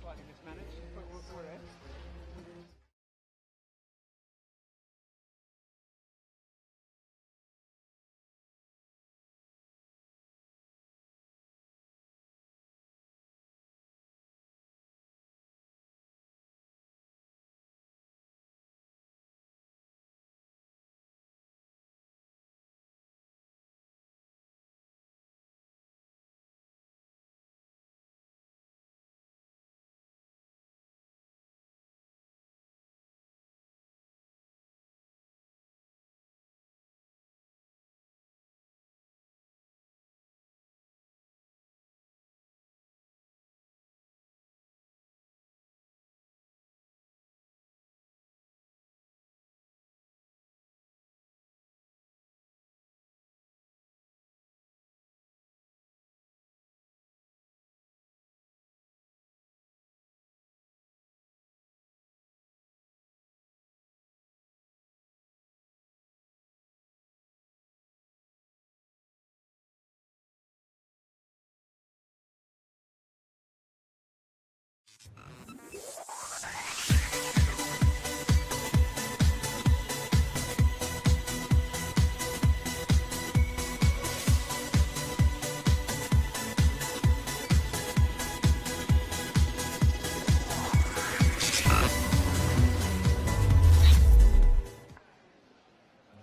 slightly mismanaged, but we're in.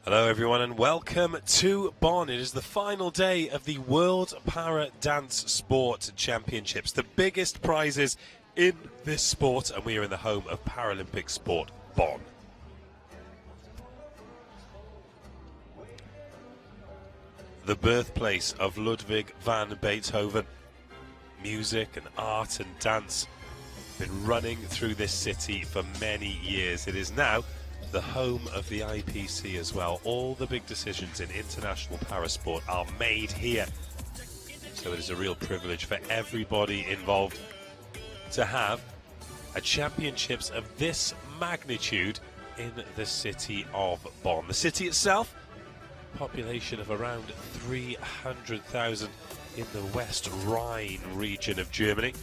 Hello everyone and welcome to Bonn. It is the final day of the World Para Dance Sport Championships, the biggest prizes in this sport, and we are in the home of Paralympic sport, Bonn. The birthplace of Ludwig van Beethoven. Music and art and dance have been running through this city for many years. It is now the home of the IPC as well. All the big decisions in international parasport are made here. So it is a real privilege for everybody involved to have a championships of this magnitude in the city of Bonn. The city itself, population of around 300,000 in the West Rhine region of Germany.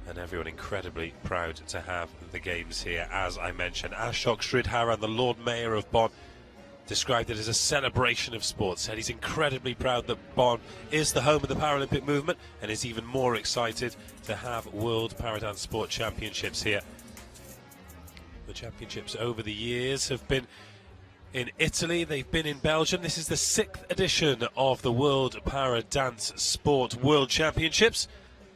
And everyone incredibly proud to have the games here. As I mentioned, Ashok Sridharan, the Lord Mayor of Bonn, described it as a celebration of sport. Said he's incredibly proud that Bonn is the home of the Paralympic movement and is even more excited to have World Paradance Sport Championships here. The championships over the years have been in Italy, they've been in Belgium. This is the 6th edition of the World Paradance Sport World Championships.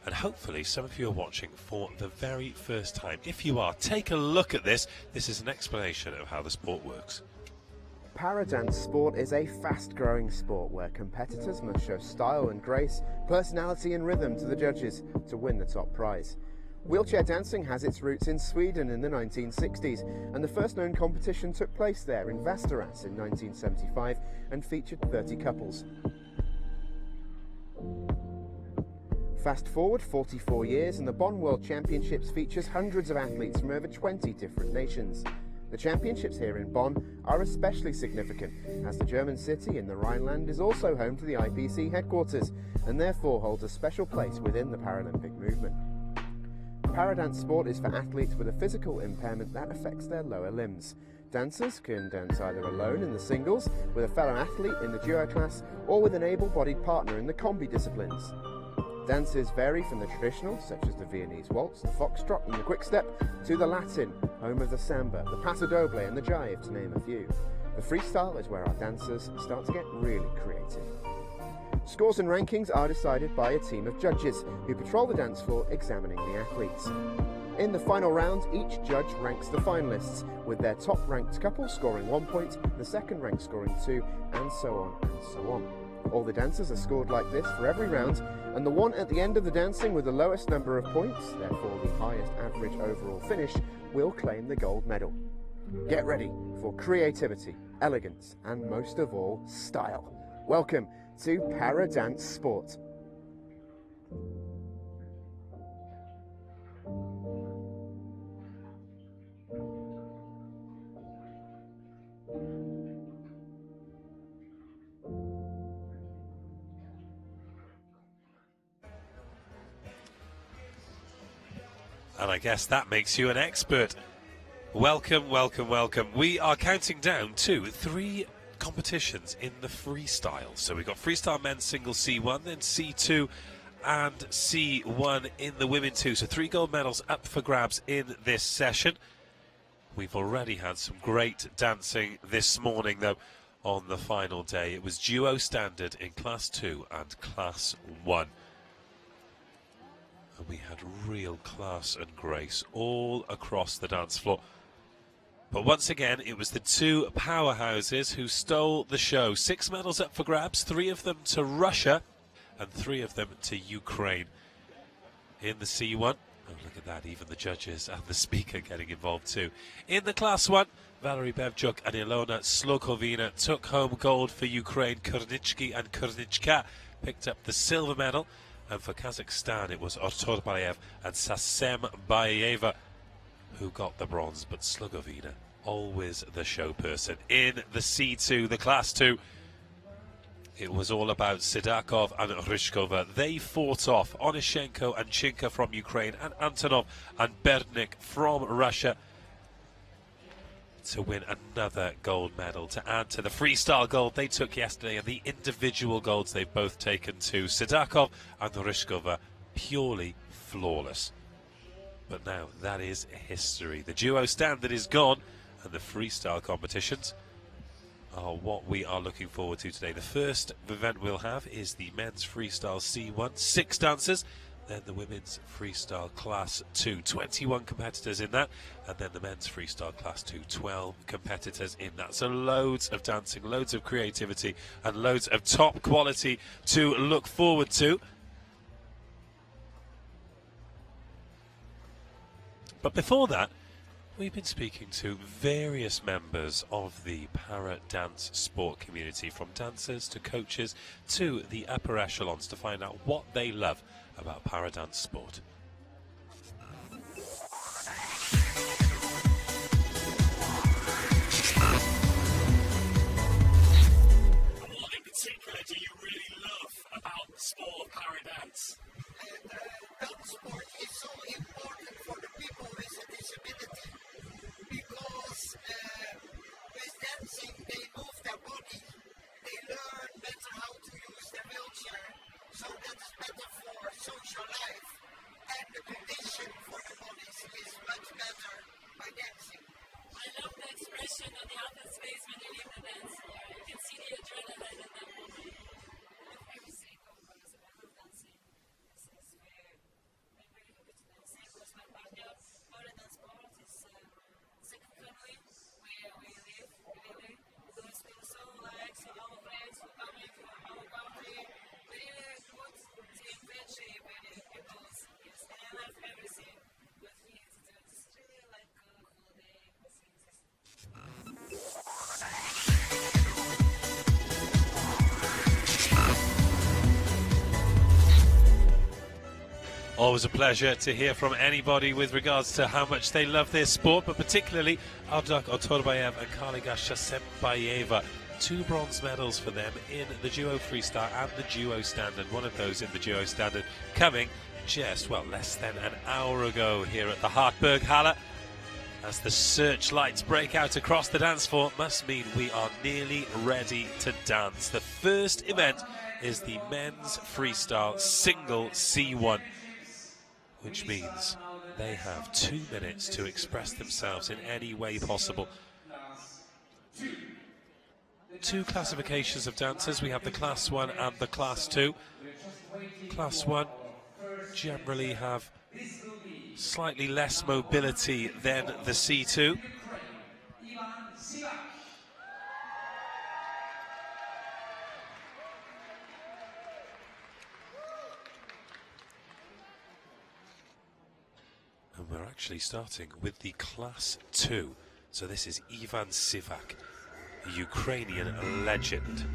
And hopefully some of you are watching for the very first time. If you are, take a look at this. This is an explanation of how the sport works. Paradance sport is a fast-growing sport where competitors must show style and grace, personality and rhythm to the judges to win the top prize. Wheelchair dancing has its roots in Sweden in the 1960s, and the first known competition took place there in Västerås in 1975 and featured 30 couples. Fast forward 44 years and the Bonn World Championships features hundreds of athletes from over 20 different nations. The championships here in Bonn are especially significant as the German city in the Rhineland is also home to the IPC headquarters and therefore holds a special place within the Paralympic movement. Paradance sport is for athletes with a physical impairment that affects their lower limbs. Dancers can dance either alone in the singles, with a fellow athlete in the duo class, or with an able-bodied partner in the combi disciplines. Dances vary from the traditional, such as the Viennese waltz, the foxtrot and the quickstep, to the Latin, home of the samba, the paso doble and the jive, to name a few. The freestyle is where our dancers start to get really creative. Scores and rankings are decided by a team of judges who patrol the dance floor examining the athletes. In the final round, each judge ranks the finalists, with their top-ranked couple scoring 1 point, the second rank scoring 2, and so on and so on. All the dancers are scored like this for every round, and the one at the end of the dancing with the lowest number of points, therefore the highest average overall finish, will claim the gold medal. Get ready for creativity, elegance, and most of all, style. Welcome to Paradance Sport. And I guess that makes you an expert. Welcome, welcome, welcome. We are counting down to 3 competitions in the freestyle. So we've got freestyle men's single C1, then C2 and C1 in the women too. So 3 gold medals up for grabs in this session. We've already had some great dancing this morning though on the final day. It was duo standard in class 2 and class 1. And we had real class and grace all across the dance floor. But once again, it was the 2 powerhouses who stole the show. 6 medals up for grabs, 3 of them to Russia and 3 of them to Ukraine. In the C1, oh look at that, even the judges and the speaker getting involved too. In the class 1, Valerie Bevchuk and Ilona Slokovina took home gold for Ukraine. Kurnichki and Kurnichka picked up the silver medal. And for Kazakhstan, it was Ortorbayev and Sasem Bayeva who got the bronze, but Slogovina, always the show person. In the C2, the class 2, it was all about Sidakov and Ryshkova. They fought off Onishenko and Chinka from Ukraine and Antonov and Bernik from Russia to win another gold medal to add to the freestyle gold they took yesterday and the individual golds they've both taken too. Sidakov and Ryshkova purely flawless. But now that is history. The duo standard is gone and the freestyle competitions are what we are looking forward to today. The first event we'll have is the men's freestyle C1, 6 dancers. Then the women's freestyle class 2, 21 competitors in that. And then the men's freestyle class 2, 12 competitors in that. So loads of dancing, loads of creativity and loads of top quality to look forward to. But before that, we've been speaking to various members of the para-dance sport community, from dancers to coaches to the upper echelons, to find out what they love about para-dance sport. What in particular do you really love about the sport of para-dance? Dance sport is so important for the people with a disability because with dancing they move their body, they learn better how to use their wheelchair, so that is better for social life, and the condition for the bodies is much better by dancing. I love the expression on the artist's face when they leave the dance floor. You can see the adrenaline in that moment. Every single one is a part of dancing. This is where I'm very happy to dancing because my partner, para-dance sport, is second family where we live, really. So it's been so like, so our place, for public, for our country, really good team friendship with the people. Yes, and I love everything. But here it's really like a holiday. Always a pleasure to hear from anybody with regards to how much they love their sport, but particularly Ardak Otorbayev and Kaliga Shasembayeva. 2 bronze medals for them in the duo freestyle and the duo standard. One of those in the duo standard coming just, well, less than an hour ago here at the Hartberg Halle. As the searchlights break out across the dance floor, must mean we are nearly ready to dance. The first event is the men's freestyle single C1, which means they have 2 minutes to express themselves in any way possible. 2 classifications of dancers. We have the class 1 and the class 2. Class 1 generally have slightly less mobility than the C2. And we're actually starting with the class 2. So this is Ivan Sivak, a Ukrainian legend.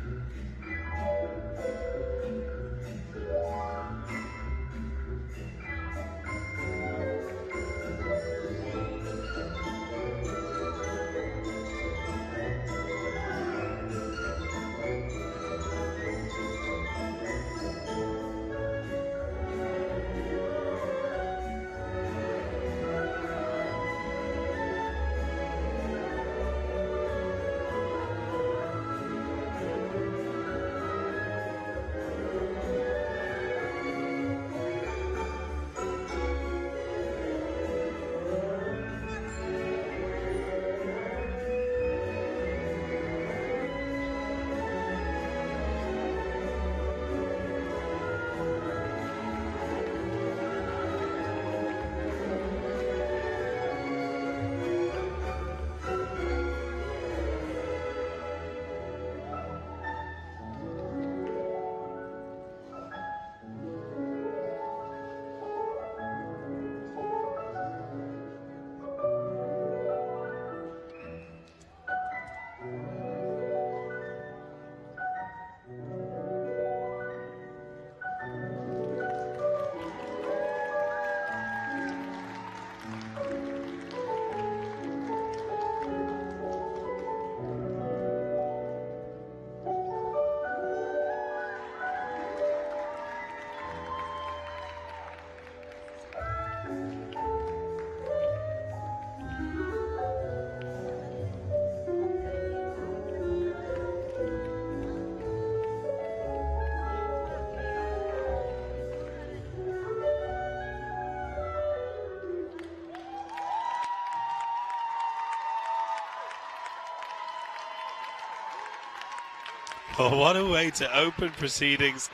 Oh, what a way to open proceedings.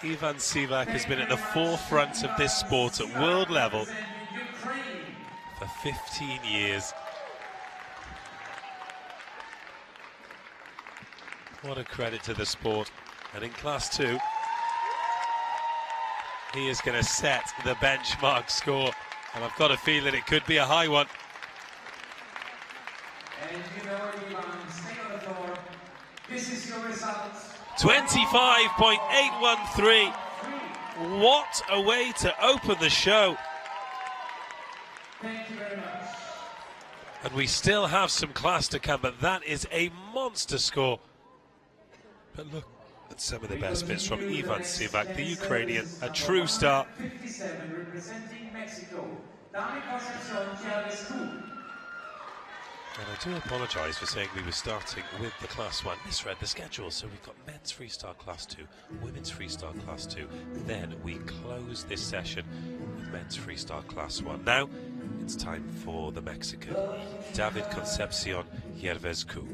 Ivan Sivak has been at the forefront of this sport at world level for 15 years. What a credit to the sport. And in Class 2, he is going to set the benchmark score. And I've got a feeling it could be a high one. And you know, Ivan, stay on the floor. This is your result. 25.813. What a way to open the show. Thank you very much. And we still have some class to come, but that is a monster score. But look at some of the best bits from Ivan Sivak, the Ukrainian, a true star. 57 representing Mexico. And I do apologise for saying we were starting with the Class 1. Misread the schedule, so we've got men's freestyle Class 2, women's freestyle Class 2. Then we close this session with men's freestyle Class 1. Now, it's time for the Mexican, David Concepcion Yervezcu.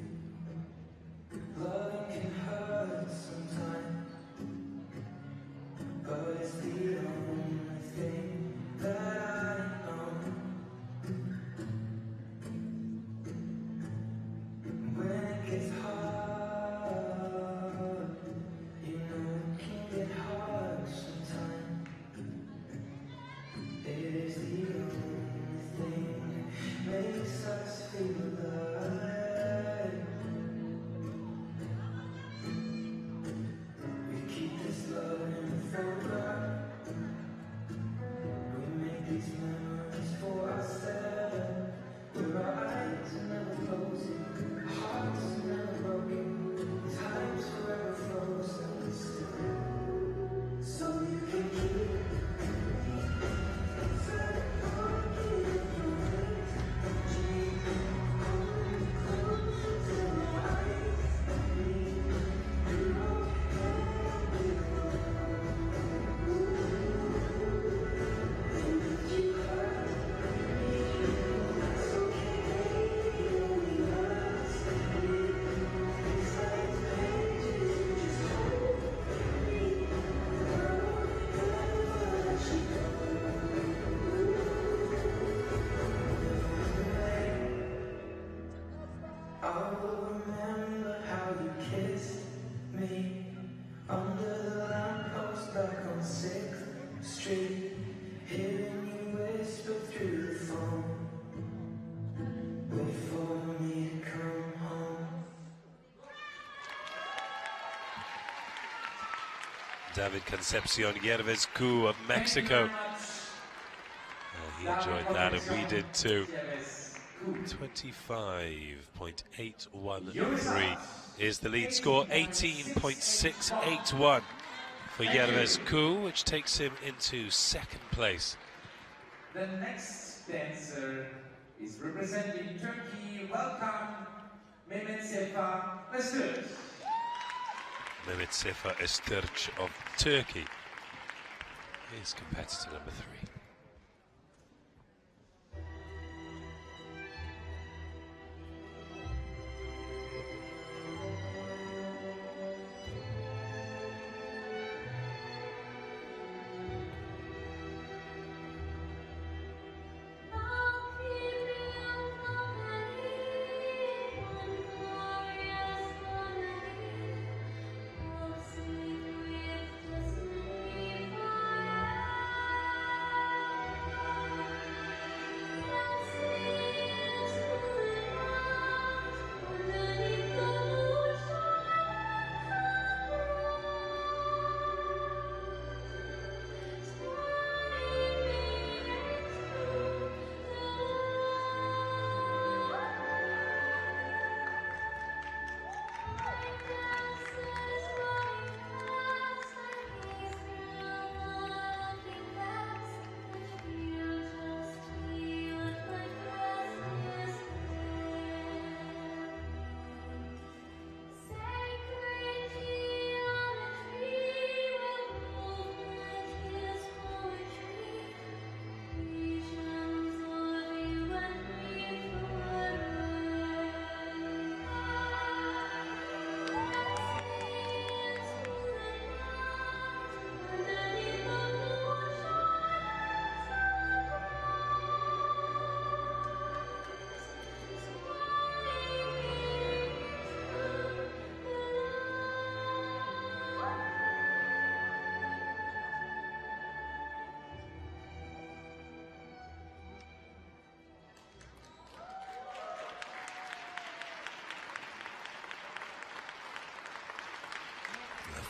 David Concepcion Yervezcu of Mexico. He enjoyed that and we did too. 25.813 is the lead score, 18.681 for Yervezcu, which takes him into second place. The next dancer is representing Turkey. Welcome, Mehmet Sefa Öztürk. Mehmet Sefa Öztürk of Turkey is competitor number 3.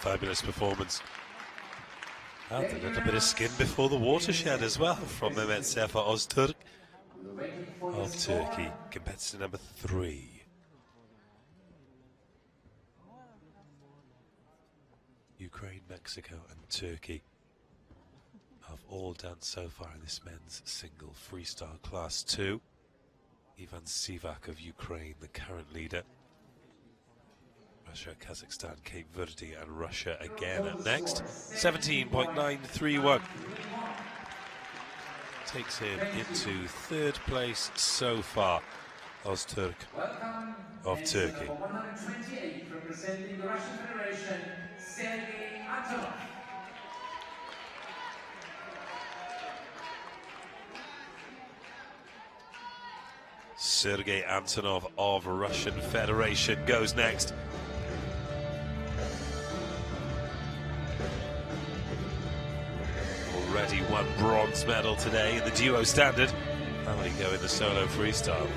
fabulous performance. And a little bit of skin before the watershed as well from Mehmet Sefa Öztürk of Turkey, competitor number 3. Ukraine, Mexico and Turkey have all danced so far in this men's single freestyle class 2. Ivan Sivak of Ukraine, the current leader. Russia, Kazakhstan, Cape Verde and Russia again up next. 17.931 takes him into 3rd place so far. Öztürk of Turkey. 128 representing the Russian Federation, Sergei Antonov. Sergei Antonov of Russian Federation goes next. Already won bronze medal today in the duo standard. How will he go in the solo freestyle?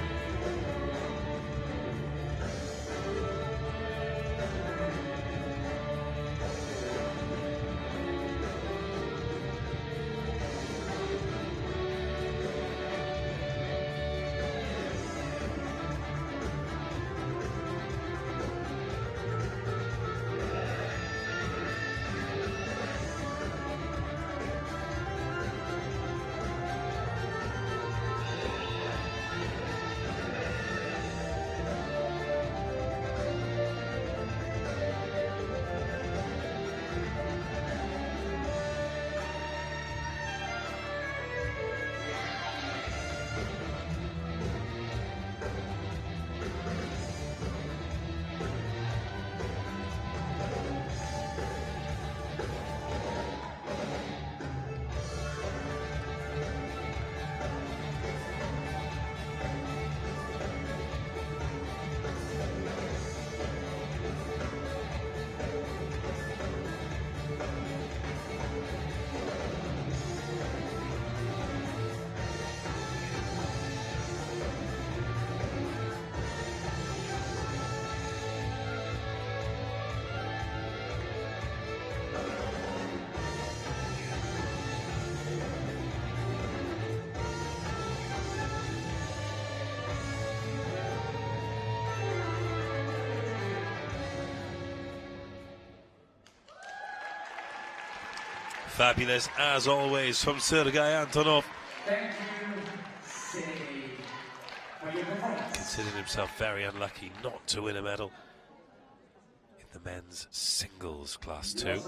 Fabulous as always from Sergei Antonov. Thank you, Sergei, for your performance. Considered himself very unlucky not to win a medal in the men's singles class 2.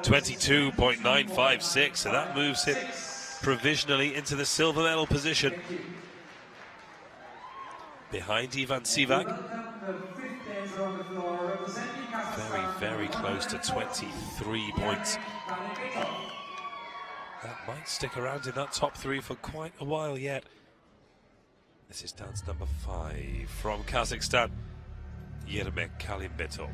22.956, so that moves him provisionally into the silver medal position. Behind Ivan Sivak. Very, very close to 23 points. That might stick around in that top 3 for quite a while yet. This is dance number 5 from Kazakhstan, Yermek Kalimbetov.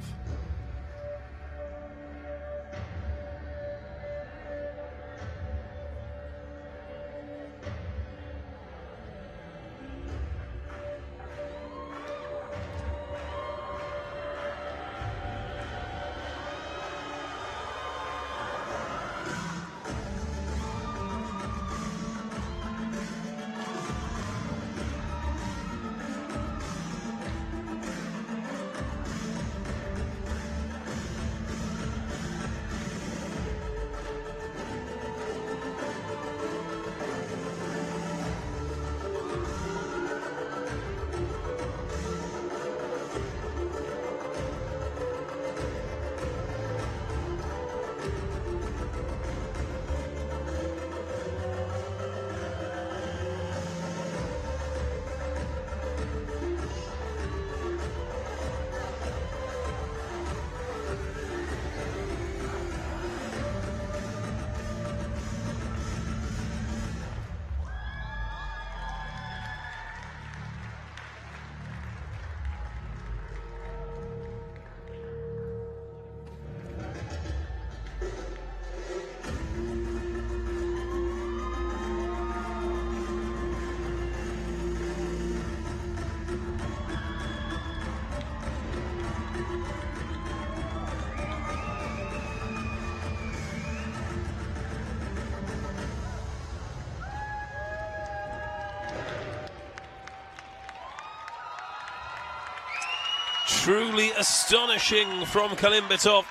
Truly astonishing from Kalimbitov.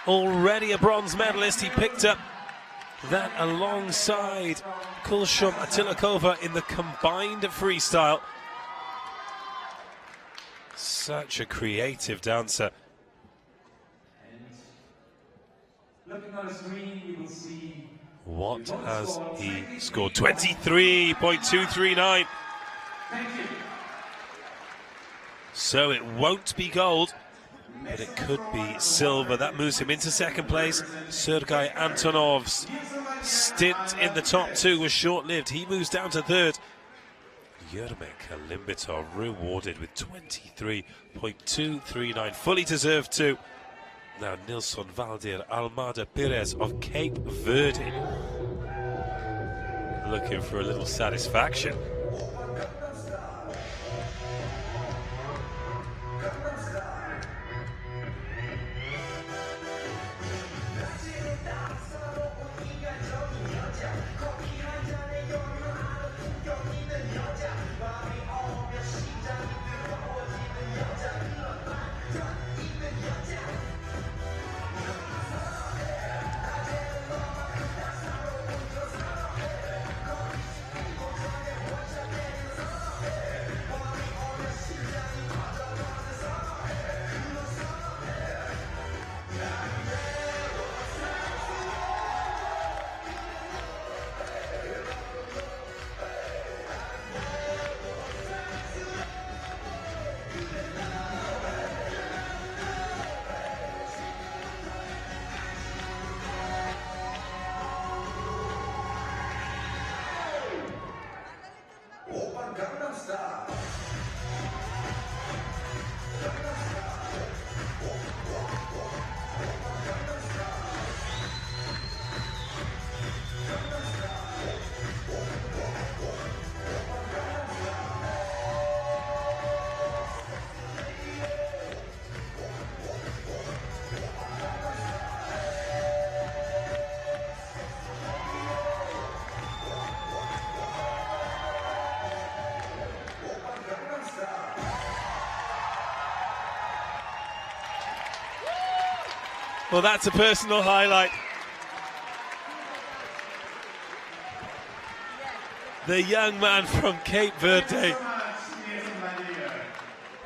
Already a bronze medalist. He picked up that alongside Kulshum Atilakova in the combined freestyle. Such a creative dancer. Looking on the screen, you will see. What has he scored? 23.239. Thank you. So it won't be gold, but it could be silver. That moves him into second place. Sergei Antonov's stint in the top two was short-lived. He moves down to third. Yermak Kalimbitov rewarded with 23.239. Fully deserved too. Now Nilson Valdir Almada Pires of Cape Verde looking for a little satisfaction. Well, that's a personal highlight. The young man from Cape Verde.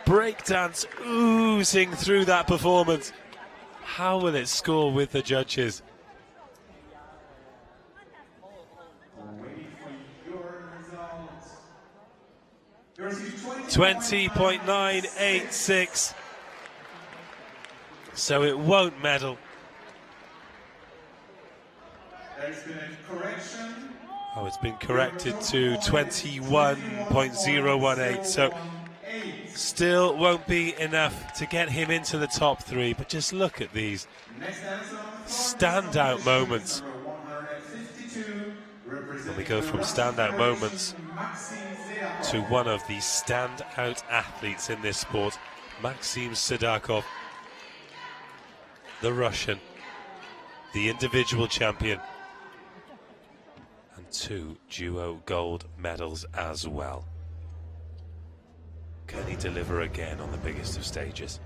Breakdance oozing through that performance. How will it score with the judges? 20.986. So it won't medal. There's been a correction. Oh, it's been corrected to 21.018. So still won't be enough to get him into the top three. But just look at these standout moments. And we go from standout moments to one of the standout athletes in this sport, Maxim Sidakov, the Russian, the individual champion, and 2 duo gold medals as well. Can he deliver again on the biggest of stages?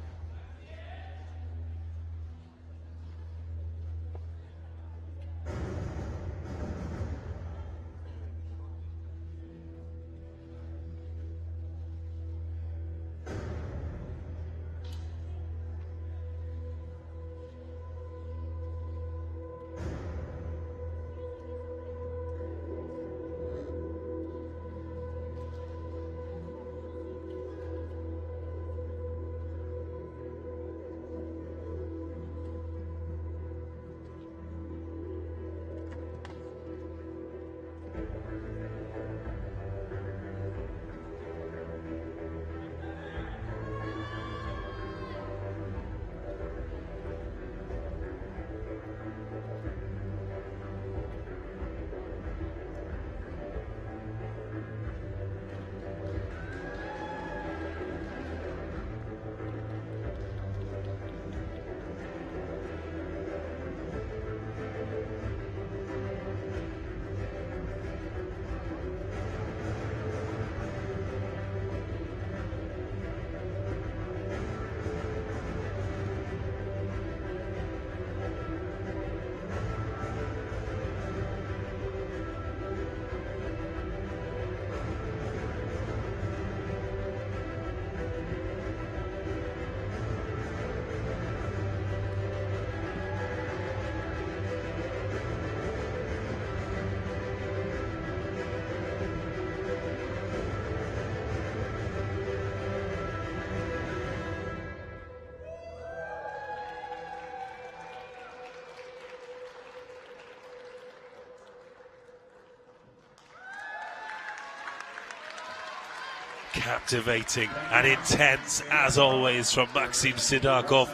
captivating and intense as always from Maxim Sidakov.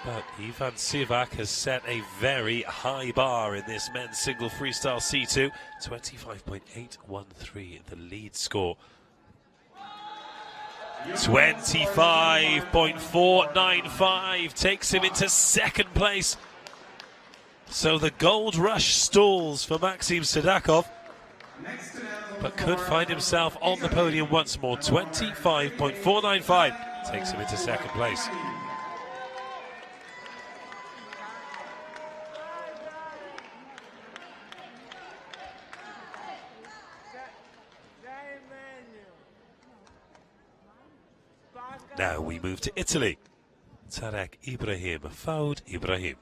But Ivan Sivak has set a very high bar in this men's single freestyle C2. 25.813 the lead score. 25.495 takes him into second place. So the gold rush stalls for Maxim Sidakov, but could find himself on the podium once more. 25.495 takes him into second place. Now we move to Italy. Tarek Ibrahim, Faud Ibrahim.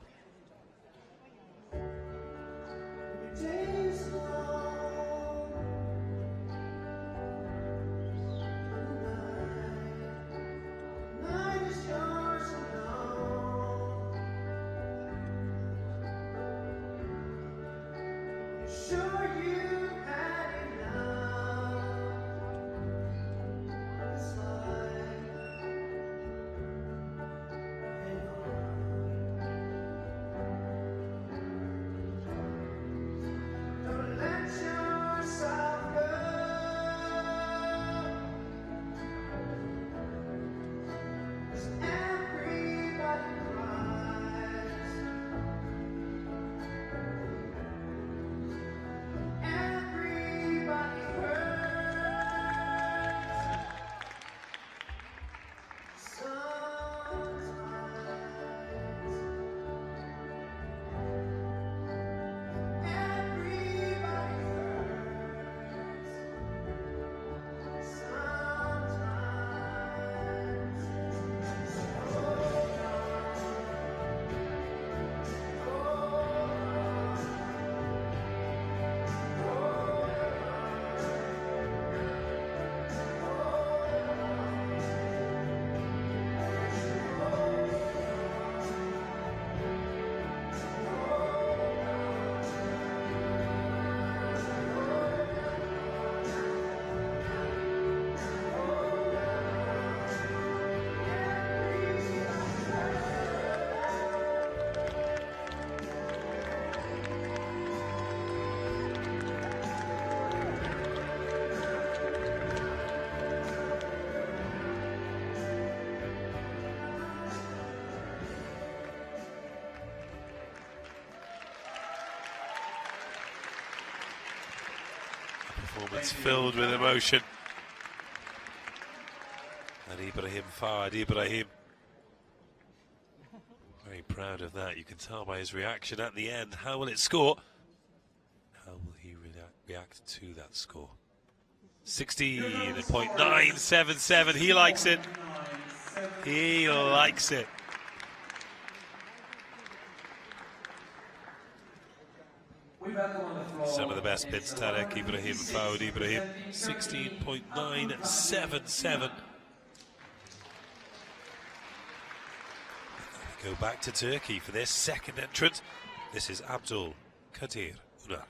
Performance filled with emotion. And Ibrahim Faud Ibrahim, very proud of that. You can tell by his reaction at the end. How will it score? How will he react to that score? 16.977. He likes it. He likes it. Some of the best bits, Tarek Ibrahim, Faud Ibrahim, 16.977. We go back to Turkey for their second entrant. This is Abdul Kadir Unar.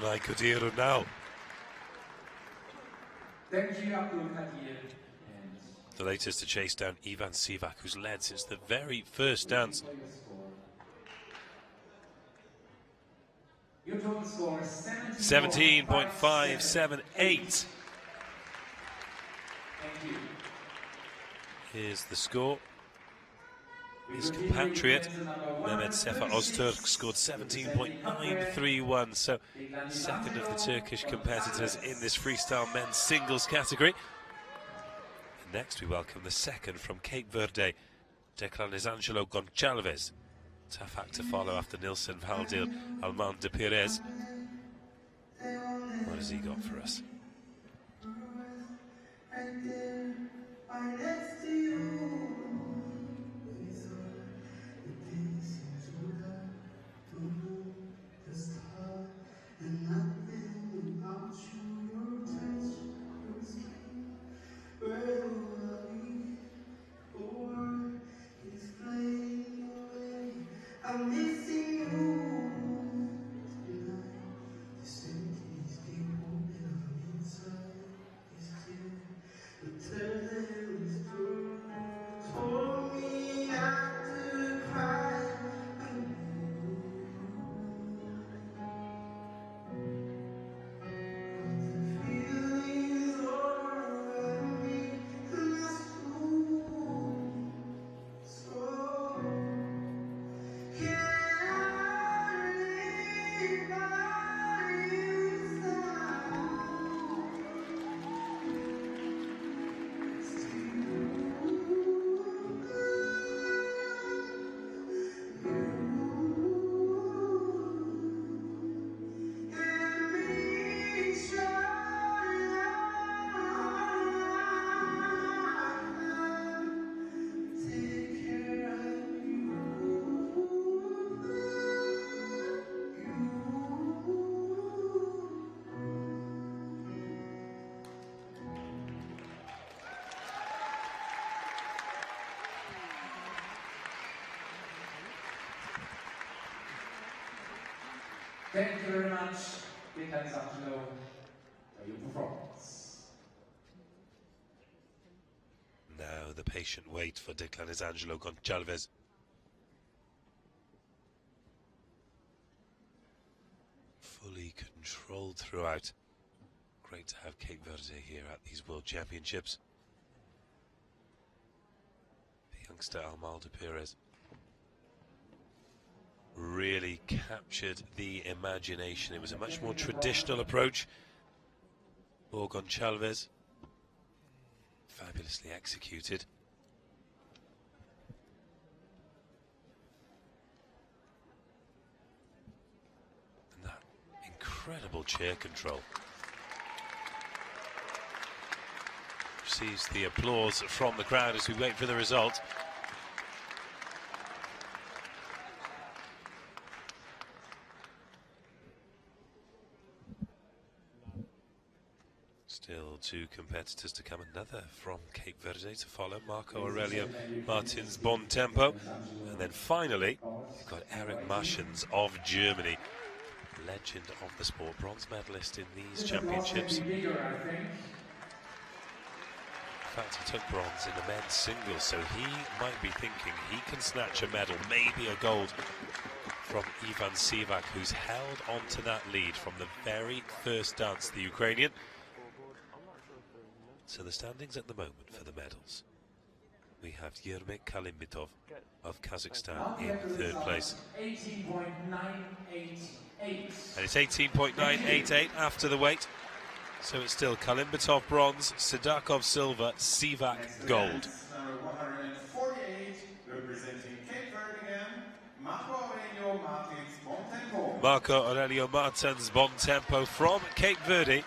Thanai Kudiru now. Thank you, Abdul Kadir. And The latest to chase down Ivan Sivak, who's led since the very first dance. your total score 17.578. Thank you. Here's the score. His compatriot, Mehmet Sefa Öztürk, scored 17.931, so second of the Turkish competitors in this freestyle men's singles category. And next we welcome the second from Cape Verde, Declan Angelo Gonçalves. Tough act to follow after Nilson Valdil Alman de Pires. What has he got for us? Thank you very much, Declan Angelo, for your performance. Now the patient wait for Declan Angelo Gonçalves. Fully controlled throughout. Great to have Cape Verde here at these World Championships. The youngster Almal de Pires really captured the imagination. It was a much more traditional approach for Gonçalves. Fabulously executed. And that incredible chair control. Receives the applause from the crowd as we wait for the result. Still two competitors to come. Another from Cape Verde to follow, Marco Aurelio Martins Bonn Tempo. And then finally, we've got Eric Marschens of Germany. Legend of the sport, bronze medalist in these championships. In fact, he took bronze in the men's singles, so he might be thinking he can snatch a medal, maybe a gold, from Ivan Sivak, who's held on to that lead from the very first dance, the Ukrainian. So the standings at the moment for the medals. We have Yermek Kalimbitov of Kazakhstan in third place. 18.988. And it's 18.988 after the weight. So it's still Kalimbitov bronze, Sidakov silver, Sivak gold. Number 148, representing Cape Verde again, Marco Aurelio Martins Bonn Tempo. Marco Aurelio Martins Bonn Tempo from Cape Verde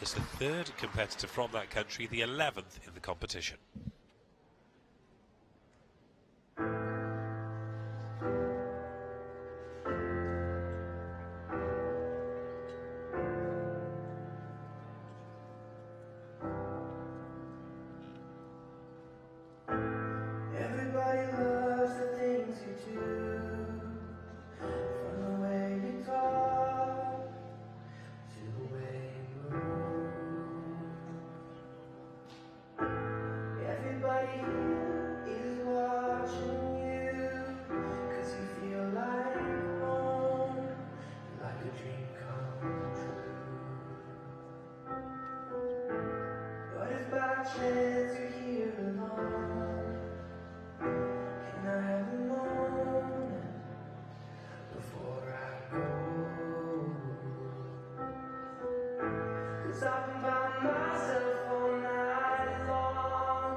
is the third competitor from that country, the 11th in the competition. Everybody loves the things you do, from the way you talk chance to hear alone. Can I have a moment before I go? 'Cause I've been by myself all night long,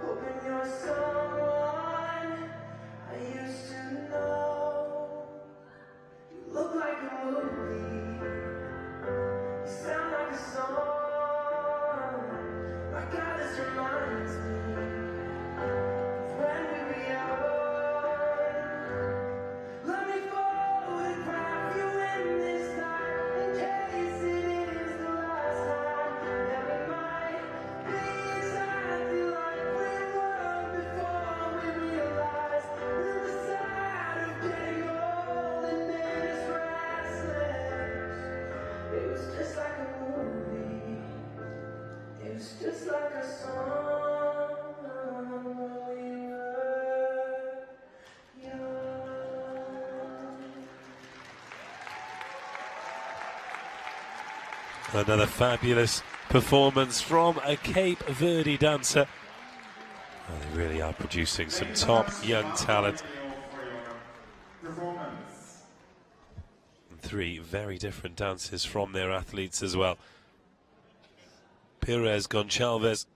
hoping you're someone I used to know. You look like a movie, you sound like a song. My God, this reminds me of when we were young. Let me photograph you in this night, in case it is the last time. And it might be exactly like we were before we realized we were sad of getting old and made us restless. It was just like a movie, it was just like a song when we were young. Another fabulous performance from a Cape Verde dancer. Oh, they really are producing some top young talent. And three very different dances from their athletes as well. Perez Goncalves,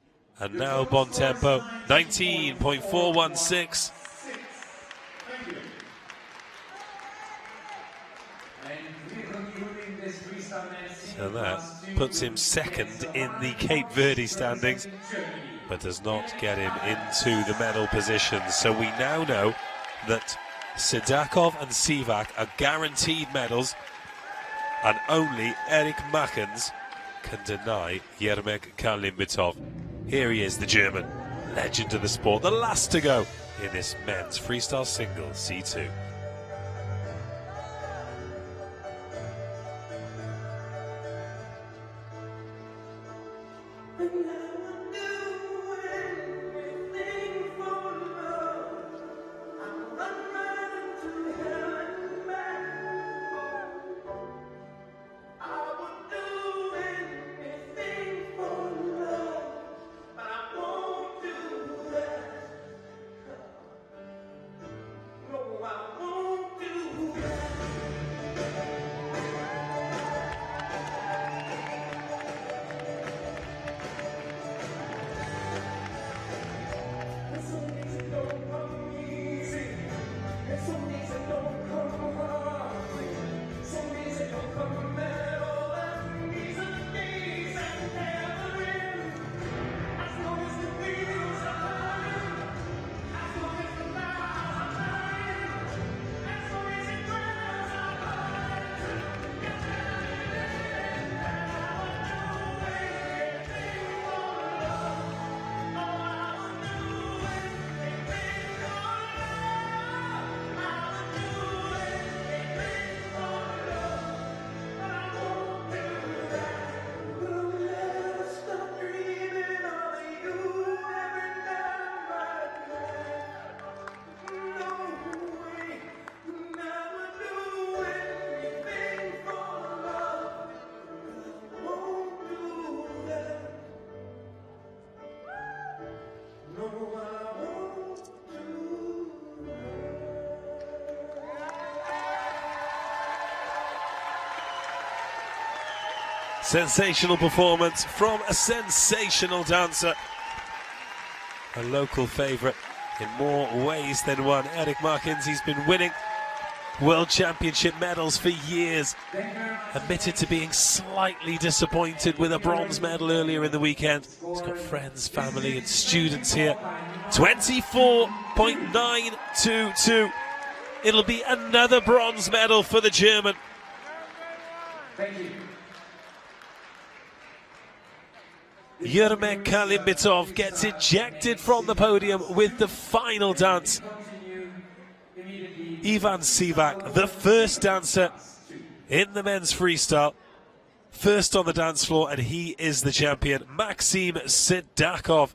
and now Bonn tempo 19.416. So that puts him second in the Cape Verde standings, but does not get him into the medal positions. So we now know that Sidakov and Sivak are guaranteed medals, and only Erik Makens can deny Jermek Kalimbitov. Here he is, the German, legend of the sport, the last to go in this men's freestyle singles C2. Sensational performance from a sensational dancer. A local favourite in more ways than one. Erik Makens, he's been winning World Championship medals for years. Admitted to being slightly disappointed with a bronze medal earlier in the weekend. He's got friends, family and students here. 24.922. It'll be another bronze medal for the German. Thank you. Jermek Kalimbitov gets ejected from the podium with the final dance. Ivan Sivak, the first dancer in the men's freestyle, first on the dance floor, and he is the champion. Maxim Sidakov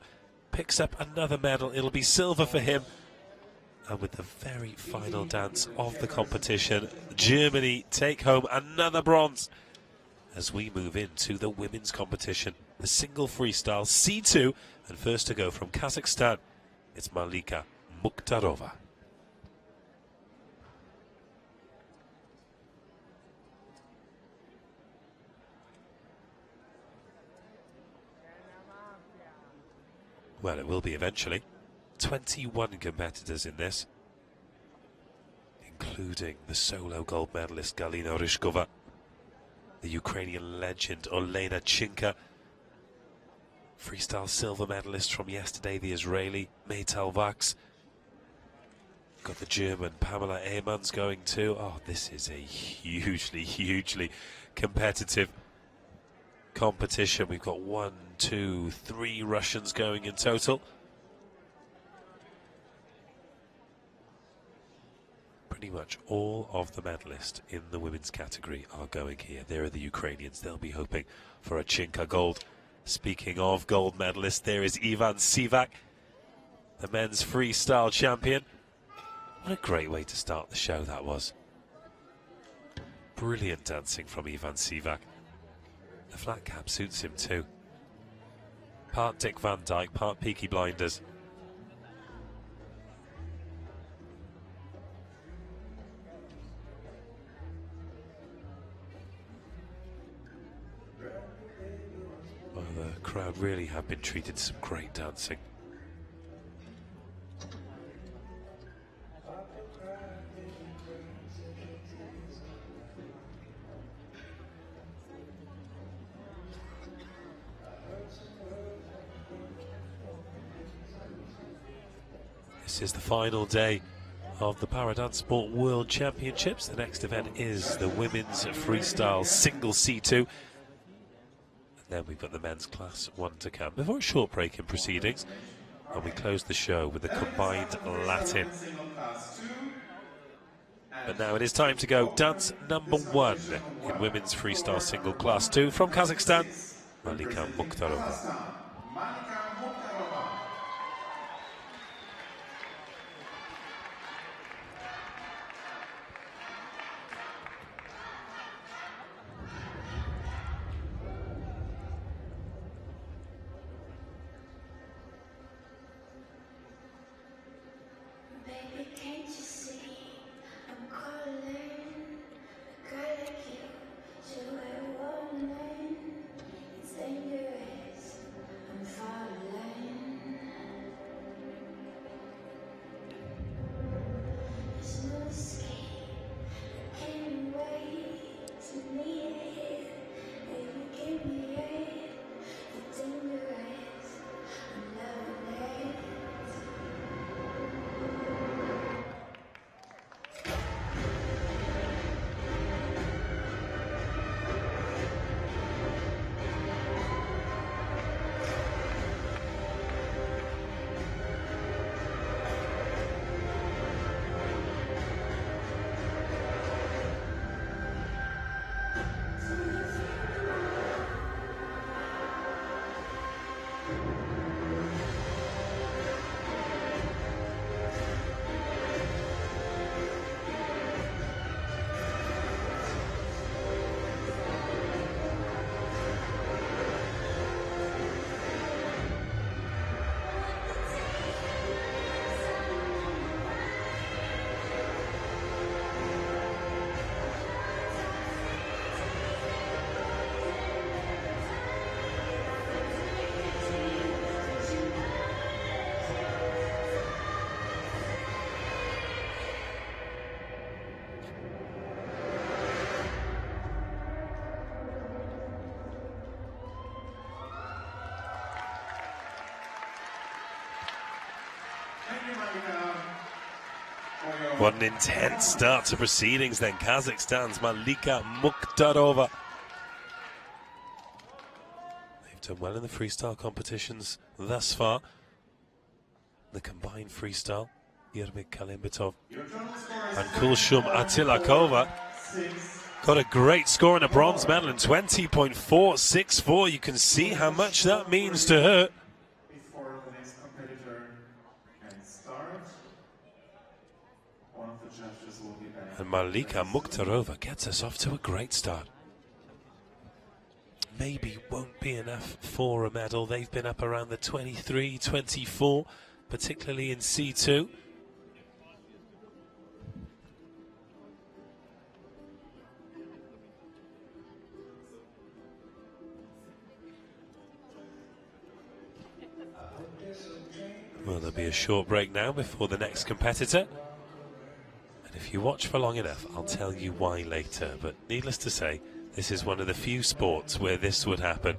picks up another medal. It'll be silver for him. And with the very final dance of the competition, Germany take home another bronze as we move into the women's competition. the single freestyle C2, and first to go from Kazakhstan, it's Malika Mukhtarova. Well, it will be eventually. 21 competitors in this, including the solo gold medalist Galina Ryshkova, the Ukrainian legend Olena Chinka, freestyle silver medalist from yesterday, the Israeli Meital Vaks. Got the German Pamela Eamons going too. Oh, this is a hugely competitive competition. We've got 1, 2, 3 Russians going in total. Pretty much all of the medalists in the women's category are going here. There are the Ukrainians. They'll be hoping for a Chinka gold. Speaking of gold medalists, there is Ivan Sivak, the men's freestyle champion. What a great way to start the show that was. Brilliant dancing from Ivan Sivak. The flat cap suits him too. Part Dick Van Dyke, part Peaky Blinders. Well, the crowd really have been treated to some great dancing. This is the final day of the Paradance Sport World Championships. The next event is the women's freestyle single C2. And then we've got the men's class 1 to come. Before a short break in proceedings, and we close the show with a combined Latin. But now it is time to go dance number 1 in women's freestyle single class 2 from Kazakhstan, Malika Mukhtarova. Baby, can't you see I'm calling a girl like you to a woman? It's dangerous, I'm falling. There's no escape, I can't wait to meet it. Baby, give me it. It's dangerous, I'm loving it. What an intense start to proceedings then. Kazakhstan's Malika Mukhtarova. They've done well in the freestyle competitions thus far. The combined freestyle, Yermik Kalimbitov and Kulshum Atilakova got a great score and a bronze medal in 20.464. You can see how much that means to her. Before the next competitor can start, one of the judges will be back. And Malika Mukhtarova gets us off to a great start. maybe won't be enough for a medal. They've been up around the 23, 24, particularly in C2. Well, there'll be a short break now before the next competitor. And if you watch for long enough, I'll tell you why later. But needless to say, this is one of the few sports where this would happen.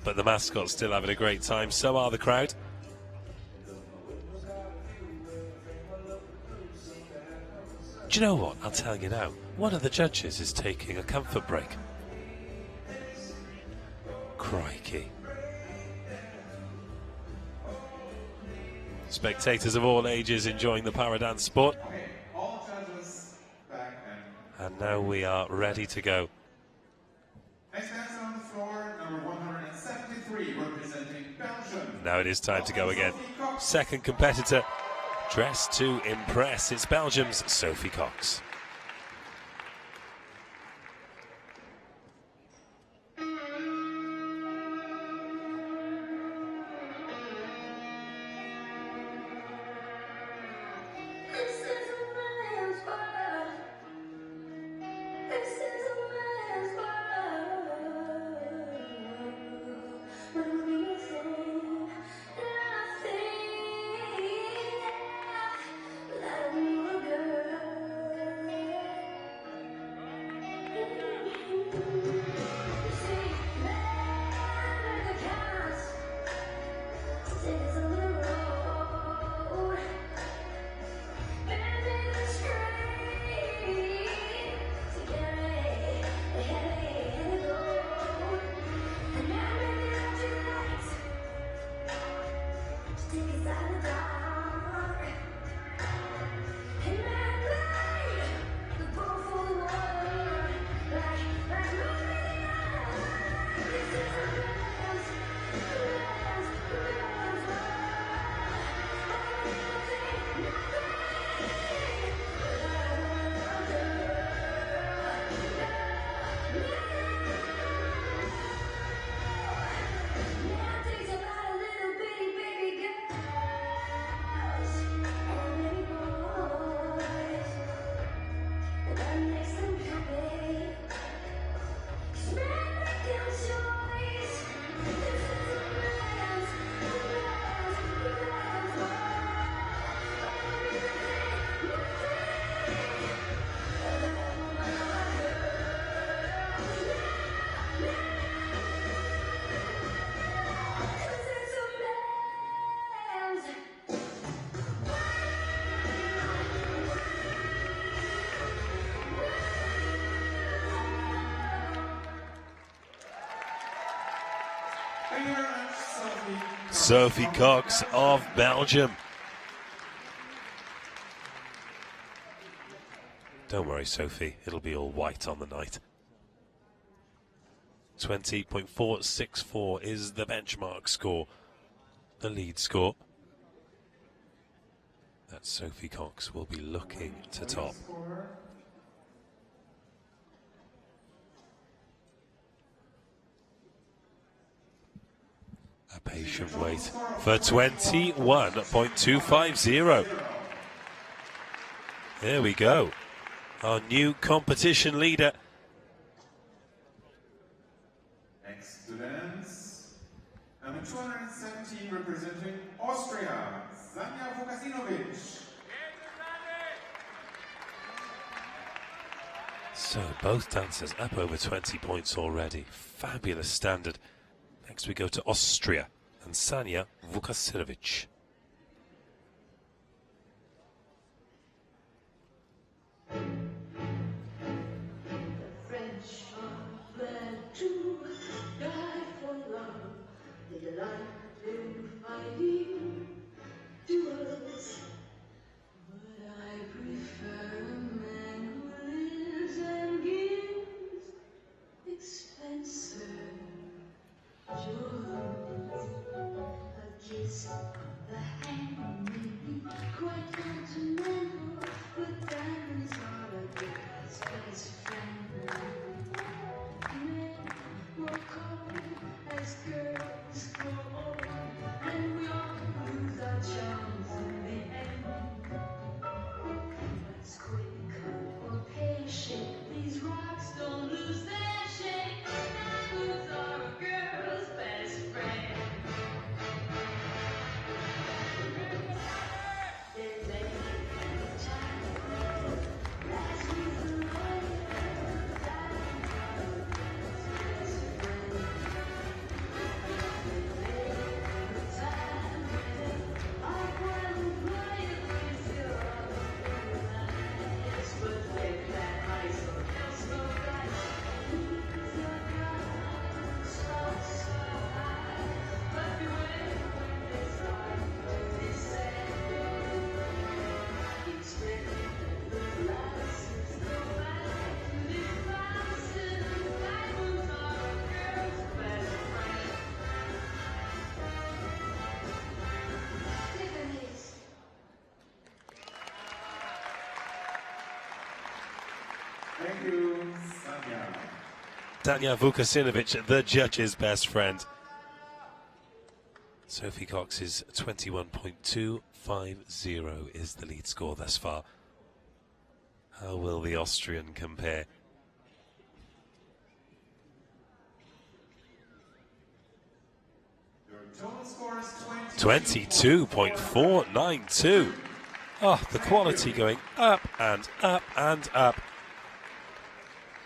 But the mascot's still having a great time, so are the crowd. Do you know what? I'll tell you now. One of the judges is taking a comfort break. Crikey. Spectators of all ages enjoying the paradance sport. Okay, all judges back And now we are ready to go. Next dancer on the floor, number 173, representing Belgium. Now it is time to go again. Second competitor, dressed to impress. It's Belgium's Sophie Cox. Thank you very much, Sophie. Sophie Cox of Belgium. Don't worry, Sophie, it'll be all white on the night. 20.464 is the benchmark score, the lead score that Sophie Cox will be looking to top. A patient wait for 21.250. There we go. Our new competition leader. Next to dance, number 217, representing Austria, Sanja Vukasinovic. So both dancers up over 20 points already. Fabulous standard. Next we go to Austria and Sanja Vukasinovic. Thank you, Sanya. Tanya Vukasinovic, the judge's best friend. Sophie Cox's 21.250 is the lead score thus far. How will the Austrian compare? Your total score is 22.492. Oh, the quality going up and up and up.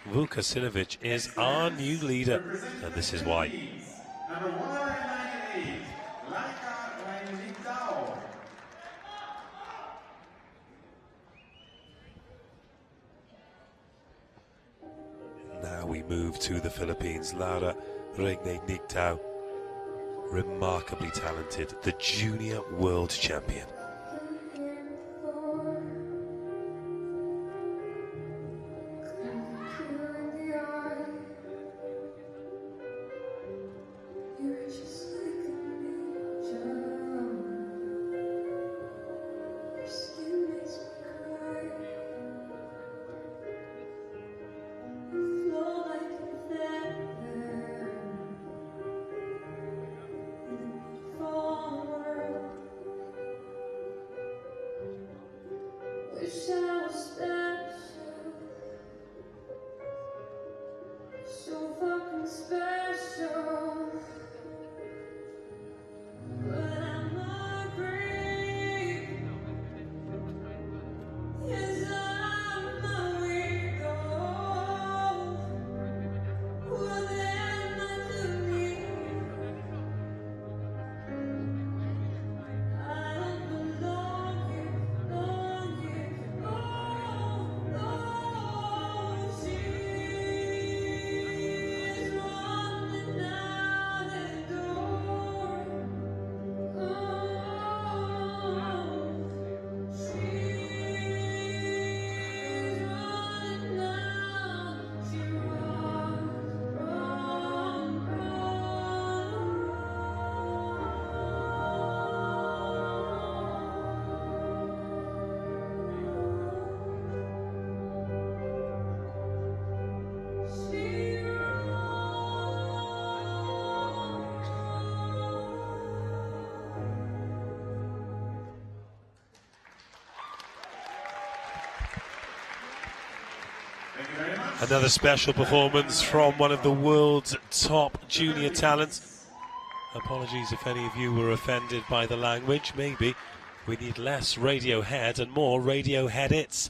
Vukasinovic is our new leader, and this is why. Number 198, Laika Wendigdao. Now we move to the Philippines. Laura Regne Nigtao, remarkably talented, the junior world champion. Another special performance from one of the world's top junior talents. Apologies if any of you were offended by the language. Maybe we need less Radiohead and more Radiohead-its.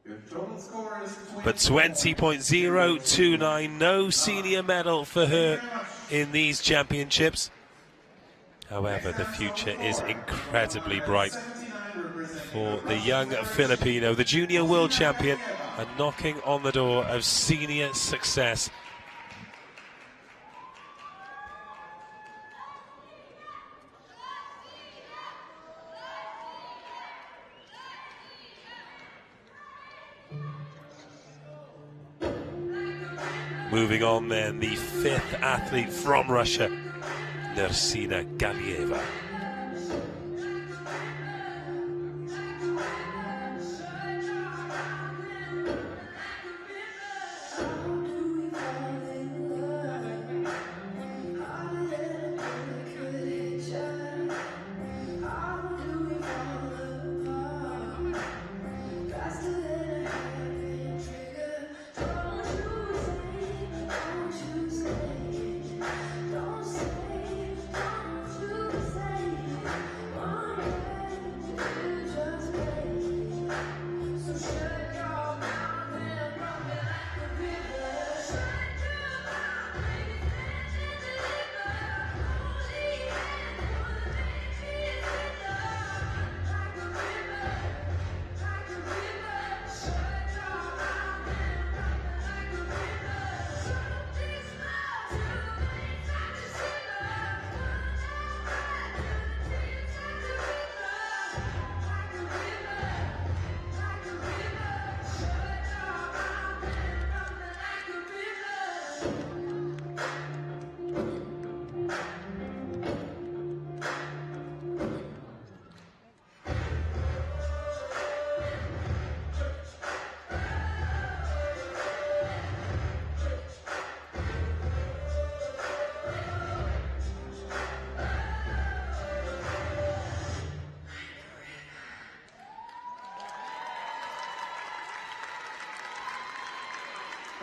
Your total score is But 20.029, no senior medal for her in these championships. However, the future is incredibly bright for the young Filipino, the junior world champion, and knocking on the door of senior success. Moving on then, the fifth athlete from Russia, Nersina Galieva.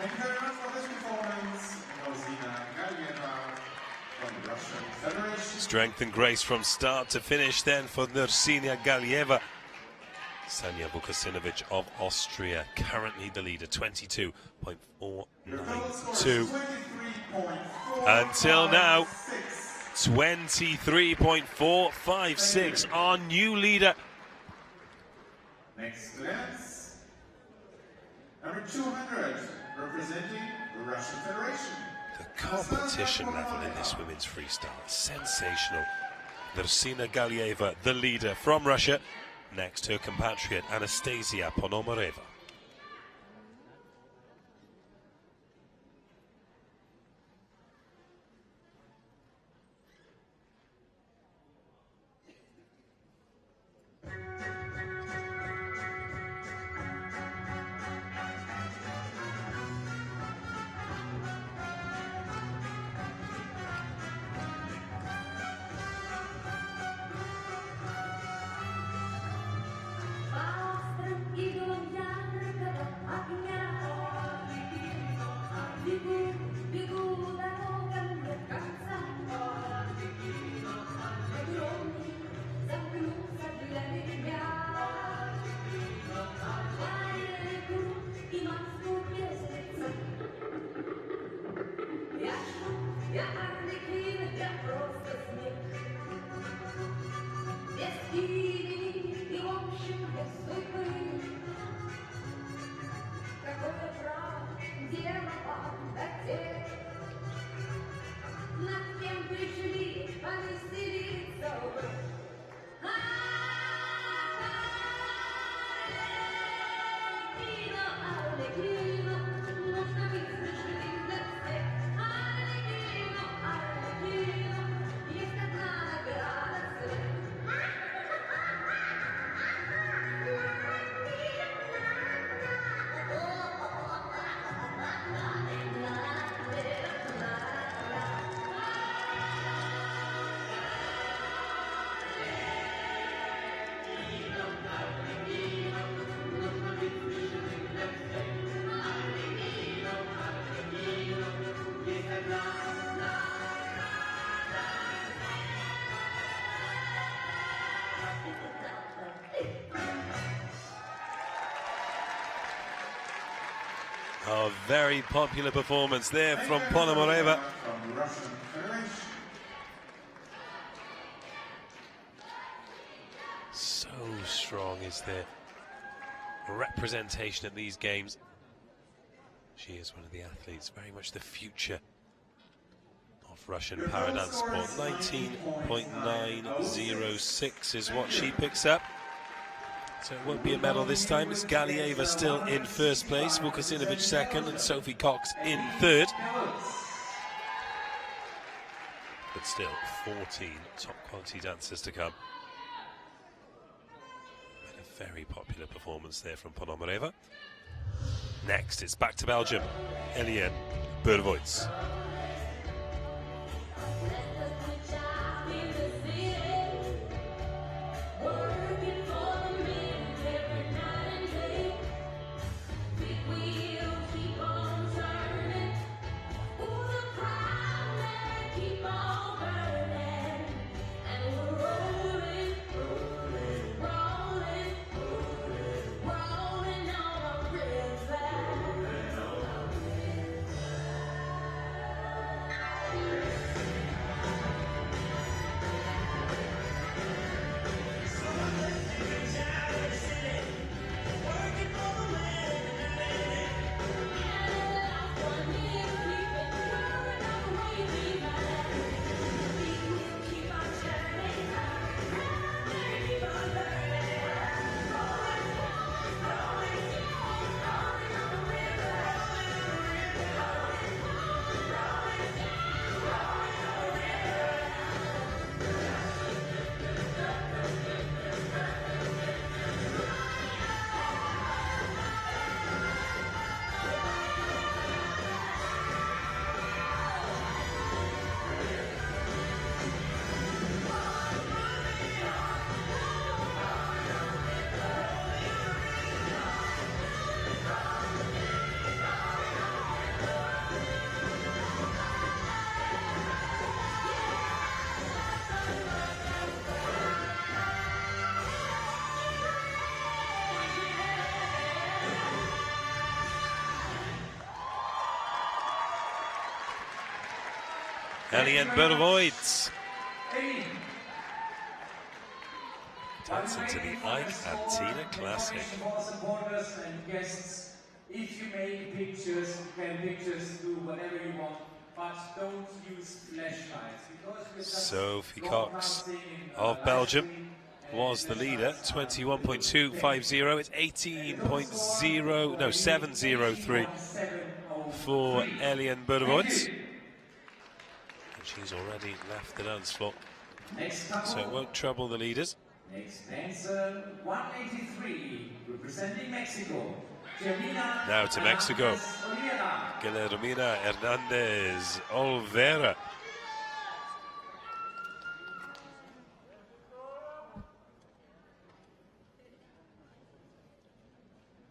Thank you very much for this performance. Rosina Galieva from the Russian Federation. Strength and grace from start to finish then for Nursina Galieva. Sanja Vukasinovic of Austria, currently the leader, 22.492. Until now, 23.456, our new leader. Next dance, number 200, representing the Russian Federation. The competition level in this women's freestyle, sensational. Nursina Galieva, the leader from Russia. Next, her compatriot Anastasia Ponomoreva. A very popular performance there from Ponomoreva. From the Russian Federation. So strong is their representation at these games. She is one of the athletes, very much the future of Russian paradance sport. 19.906 is what she picks up. So it won't be a medal this time. It's Galieva still in first place, Vukasinovic second, and Sophie Cox in third. But still, 14 top quality dancers to come. And a very popular performance there from Ponomoreva. Next, it's back to Belgium. Eliane Bervoits. Alien Bervoits. Dancing to the Ike and Tina Classic. Supporters and guests, if you make pictures, you can pictures, do whatever you want, but don't use flashlights. Sophie Cox of Belgium was the leader, 21.250. It's 703 for Eliane Bervoits. And she's already left the dance floor, so it won't trouble the leaders. Next dancer, 183, representing Mexico. Now to Mexico, Guillermina Hernandez Olvera.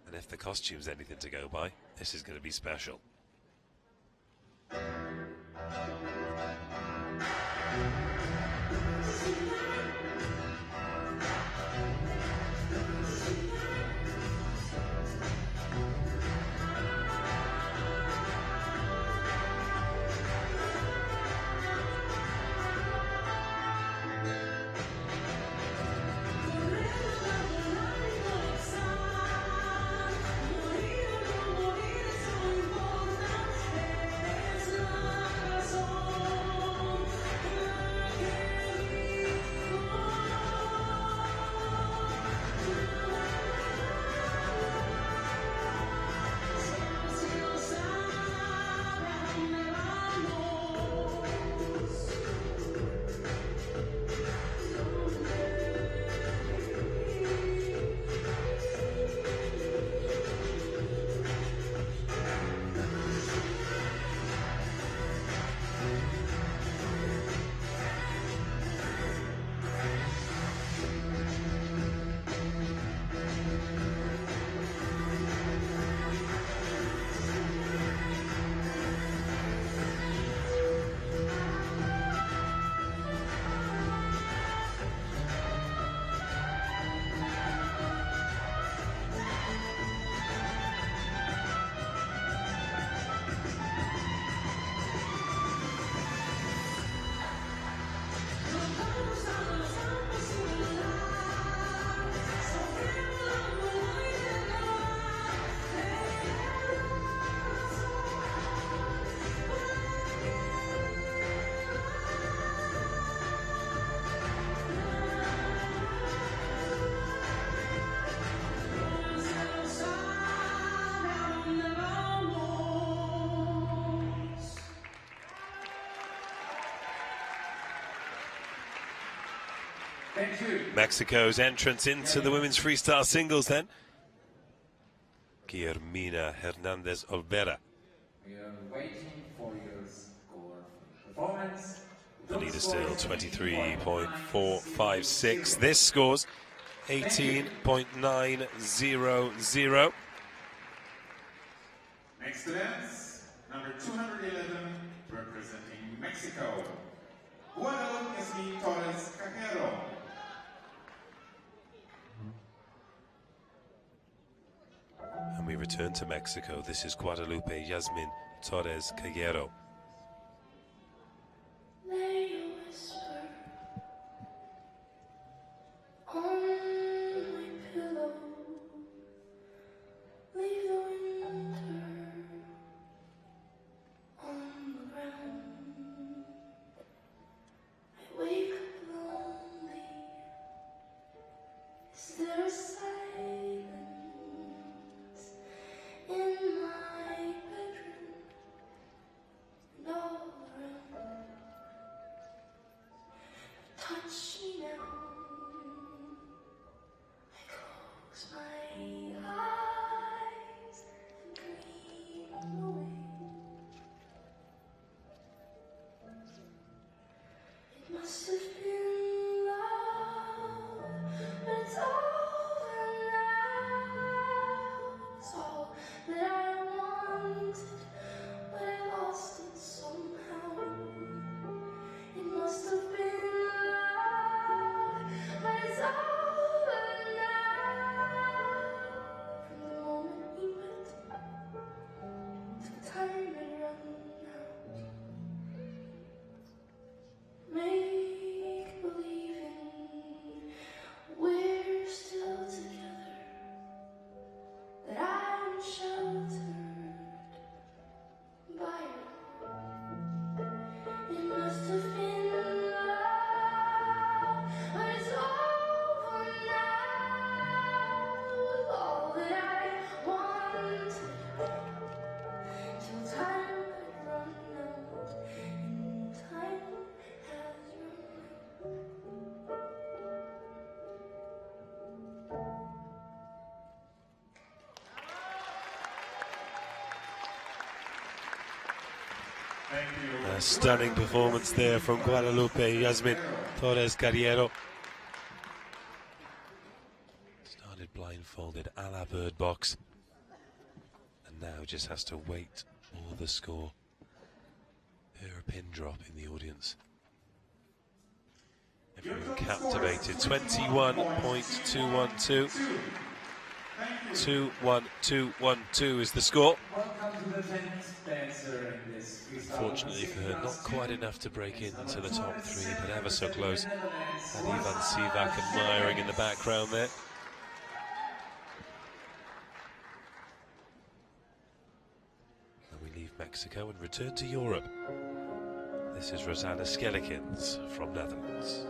And if the costume's anything to go by, this is going to be special. Mexico's entrance into the women's freestyle singles then. Guillermina Hernandez Olvera. We are waiting for your score performance. The lead is still 23.456. This scores 18.900. Next to dance, number 211, representing Mexico, Guadalupe Torres Cajero. And we return to Mexico. This is Guadalupe Yasmin Torres Cajero. Lay a whisper on my pillow. Leave the winter on the ground. I wake up lonely. Is there a silence in my bedroom and all around? Touch me now. I close my eyes and dream away. It must have been love, but it's over now. A stunning performance there from Guadalupe Yasmin Torres Carriero. Started blindfolded a la Bird Box, and now just has to wait for the score. Hear a pin drop in the audience. Everyone captivated. 21.212. 21212 is the score. Unfortunately for her, not quite enough to break into the top three, but ever so close. And Ivan Sivak admiring in the background there. And we leave Mexico and return to Europe. This is Rosanna Skellikens from Netherlands.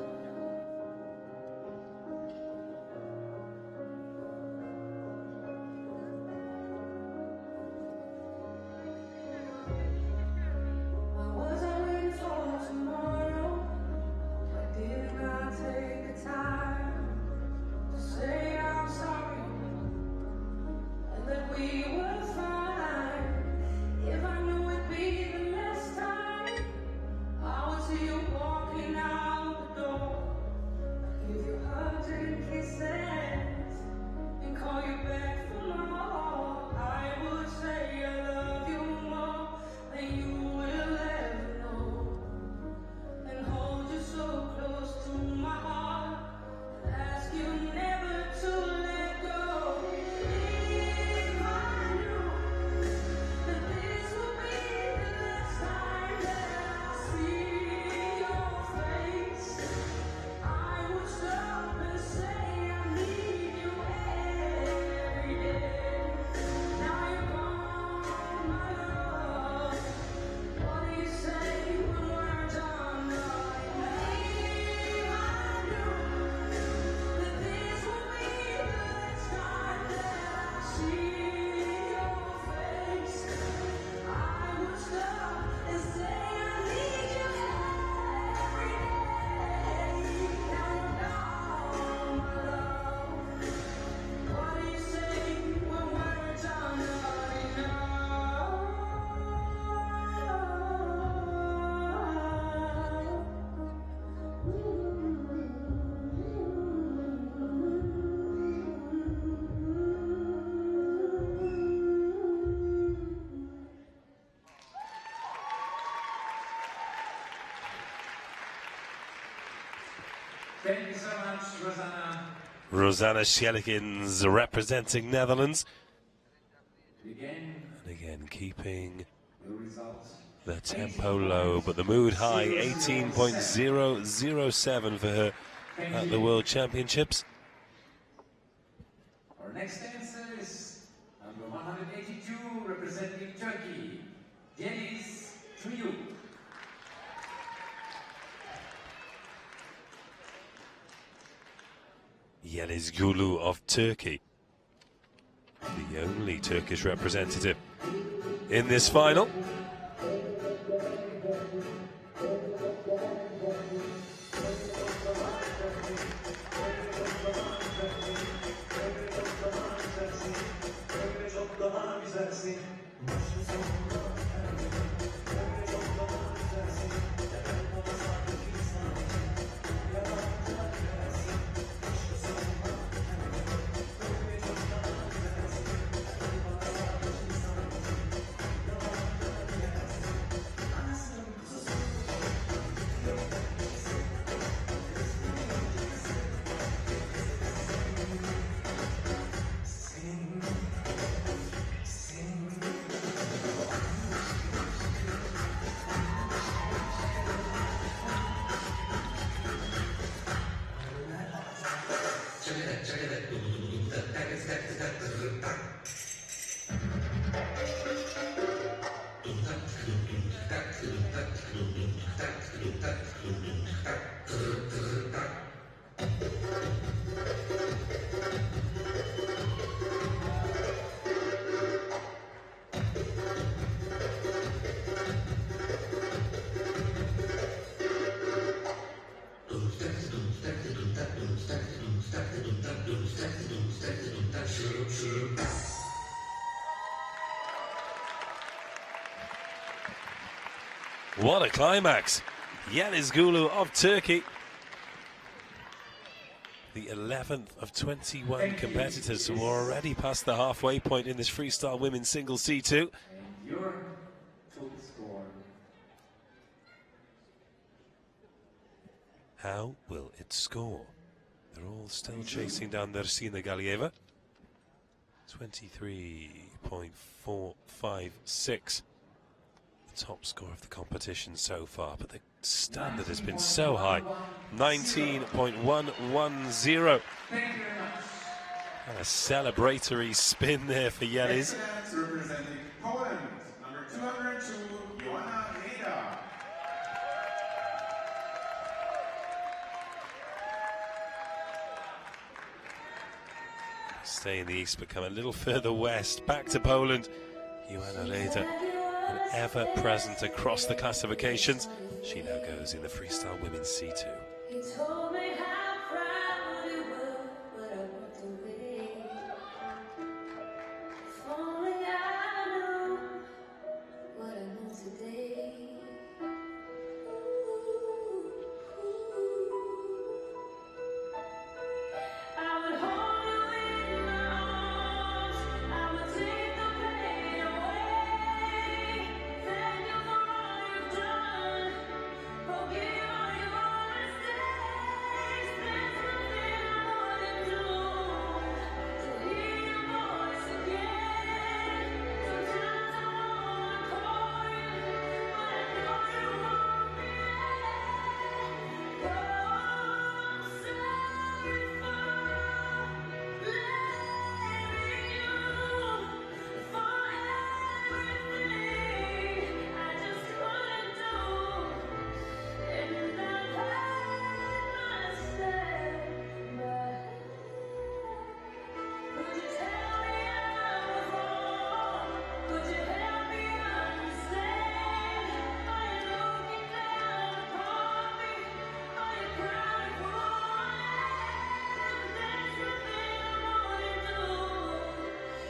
Thank you so much, Rosanna. Rosanna Skellikens representing Netherlands. Again, and again keeping the results. the tempo low, but the mood high. 18.007 for her at the World Championships. Our next dancer is number 182, representing Turkey, Yeliz Triyu. Yeliz Gulu of Turkey, the only Turkish representative in this final. What a climax. Yeliz Gulu of Turkey. The 11th of 21 competitors who are already past the halfway point in this freestyle women's singles C2. And your total score. How will it score? They're all still chasing down Nersina Galieva. 23.456. The top score of the competition so far, but the standard has been so high. 19.110. Thank you very much. And a celebratory spin there for Yeliz. Excellence representing Poland, number 202, Jacek Reda. Stay in the east, but come a little further west. Back to Poland. Joanna Reda, an ever present across the classifications. She now goes in the freestyle women's C2. He told me how proud we were, but I walked away. If only I knew what I know today. I would hold you in my arms. I would take the pain away. Thank you for all you've done. Forgive all your mistakes. There's nothing I wouldn't do to hear your voice again. Sometimes I wanna call you, but I know you won't be there. Oh, I'm sorry for blaming you for everything I just couldn't do. And I hurt myself, could you tell me I was wrong? Could you help me understand? Are you looking down upon me? Are you crying for all I am? There's nothing I wouldn't do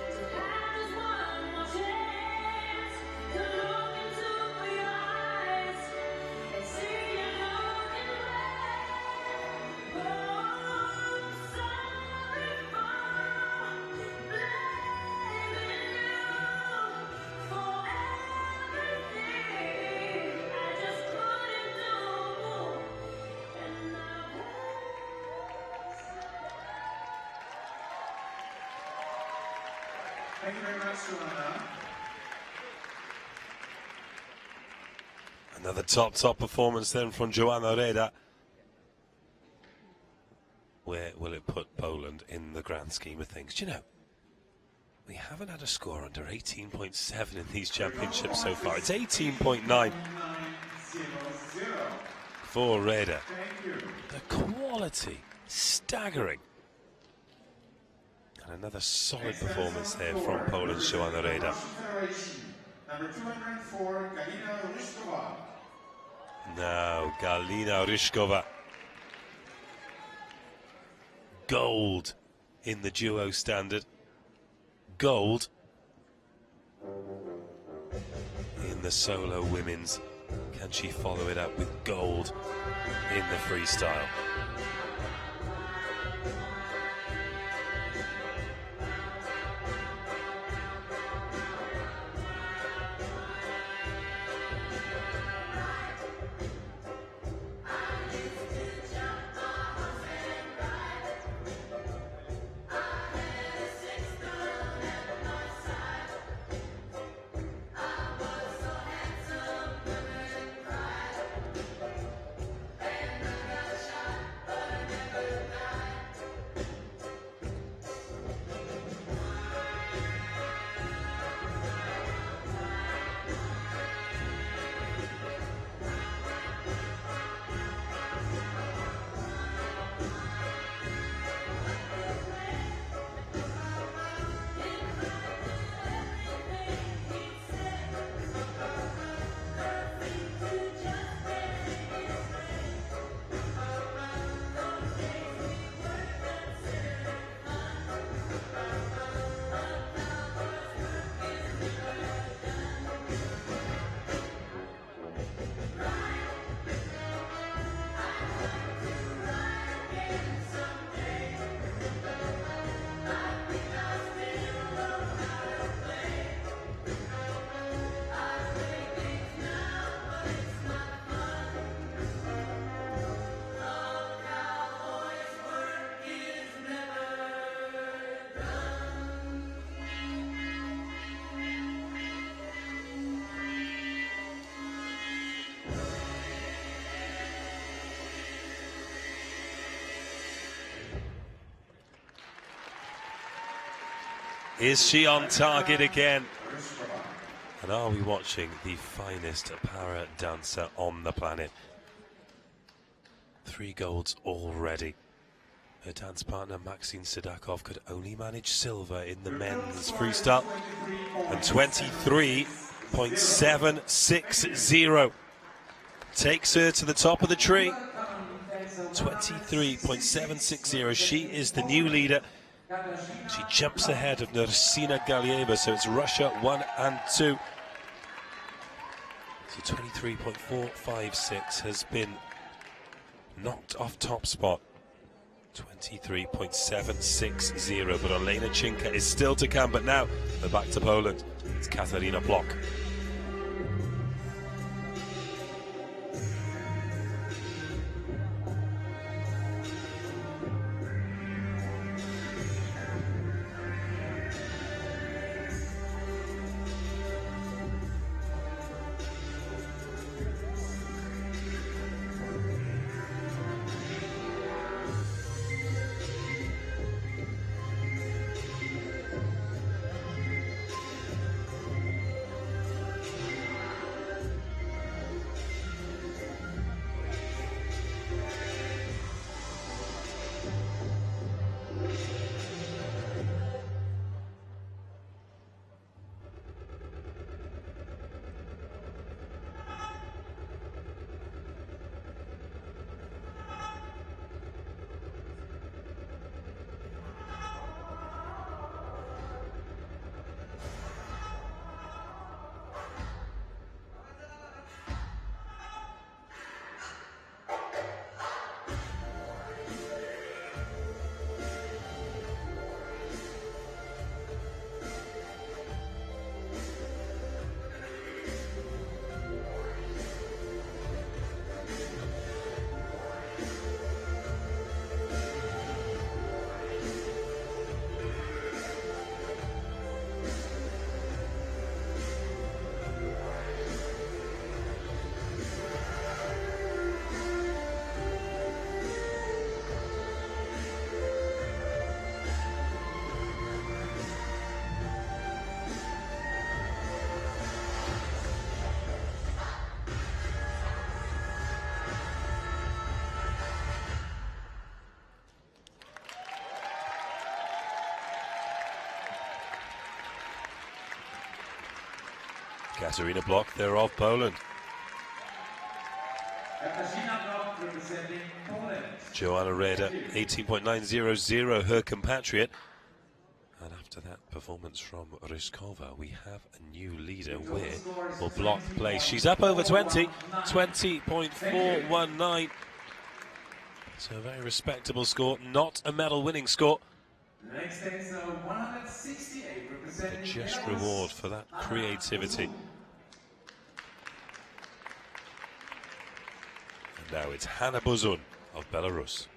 to have just one more chance to look into your eyes and see you looking back. Oh, I'm sorry for blaming you for everything I just couldn't do, and I've Thank you very much, Joanna. Another top performance then from Joanna Reda. Where will it put Poland in the grand scheme of things? Do you know, we haven't had a score under 18.7 in these championships so far. It's 18.9 900. for Reda. Thank you. The quality, staggering. And another solid performance there from Poland's Joanna Reda. Federation, number 204, Galina Ryszkova. Now, Galina Ryszkova. Gold in the duo standard. Gold in the solo women's. Can she follow it up with gold in the freestyle? Is she on target again? And are we watching the finest para dancer on the planet? 3 golds already. Her dance partner Maxine Sidakov could only manage silver in the men's freestyle. And 23.760 takes her to the top of the tree. 23.760. She is the new leader. She jumps ahead of Nursina Galieva, so it's Russia 1 and 2. So 23.456 has been knocked off top spot. 23.760, but Olena Chinka is still to come. But now we're back to Poland. It's Katarina Bloch. Katarina Bloch, they're of Poland. Joanna Reda, 18.900, her compatriot. And after that performance from Ryskova, we have a new leader. Where will Bloch place? She's up over 20, 20.419. So a very respectable score, not a medal winning score. A just reward for that creativity. And now it's Hanna Buzun of Belarus.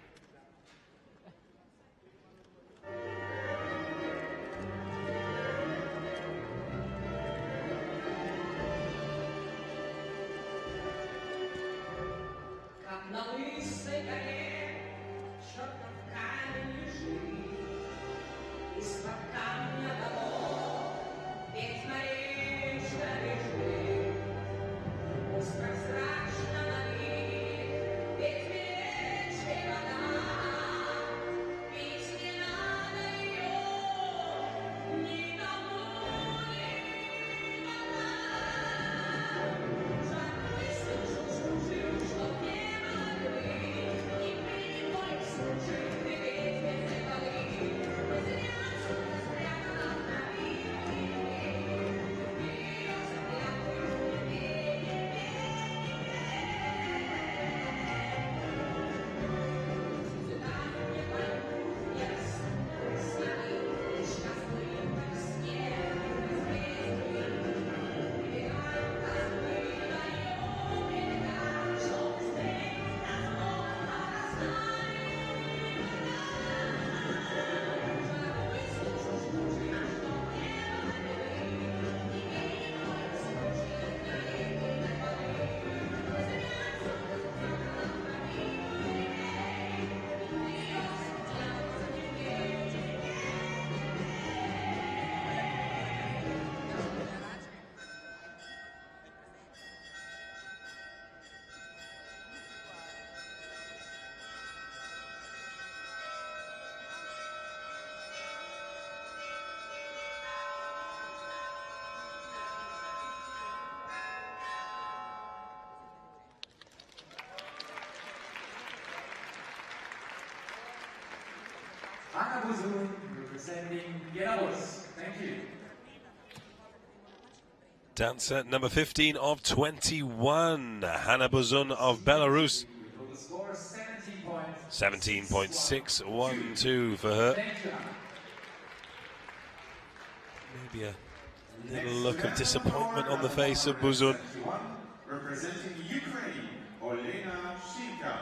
Bozun representing Belarus. Thank you. Dancer number 15 of 21, Hanna Bozun of Belarus. Total score 17.612 for her. Maybe a little look of disappointment on the face of Bozun. Representing Ukraine, Olena Shinka.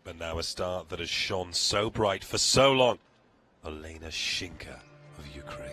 But now a star that has shone so bright for so long, Olena Shinka of Ukraine.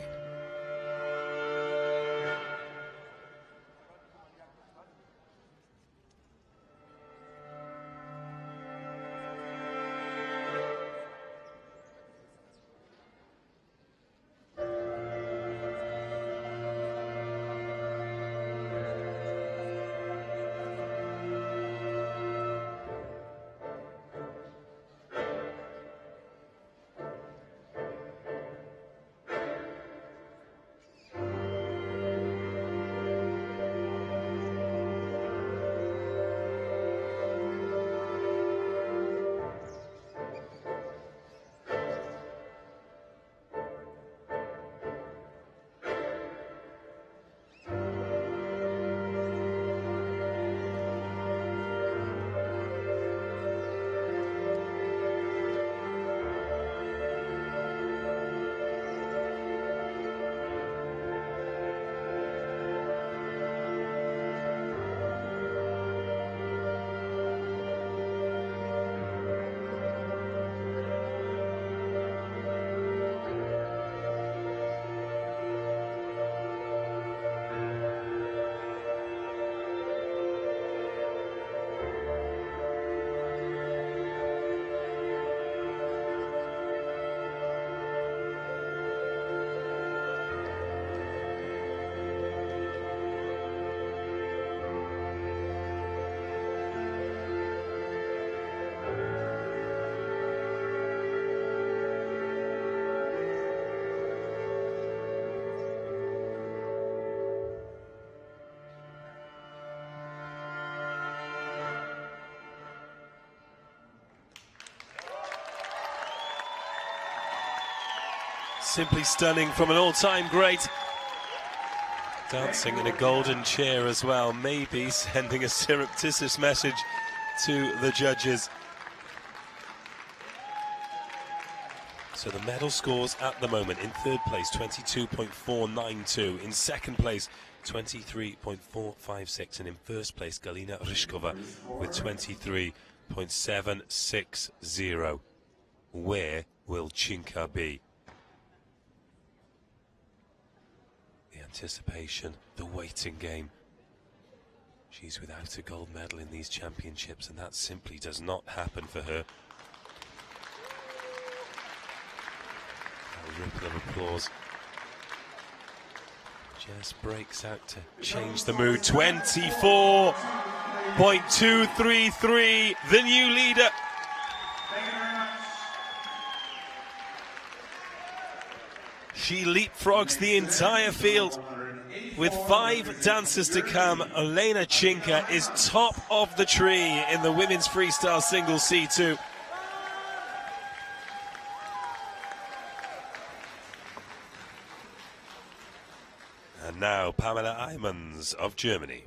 Simply stunning from an all-time great. Dancing in a golden chair as well, maybe sending a surreptitious message to the judges. So the medal scores at the moment: in third place 22.492, in second place 23.456, and in first place Galina Ryshkova with 23.760. Where will Chinka be? The anticipation, the waiting game. She's without a gold medal in these championships, and that simply does not happen for her. A ripple of applause. Jess breaks out to change the mood. 24.233, the new leader. She leapfrogs the entire field. With 5 dancers to come, Olena Chinka is top of the tree in the women's freestyle singles C2. And now Pamela Eimans of Germany.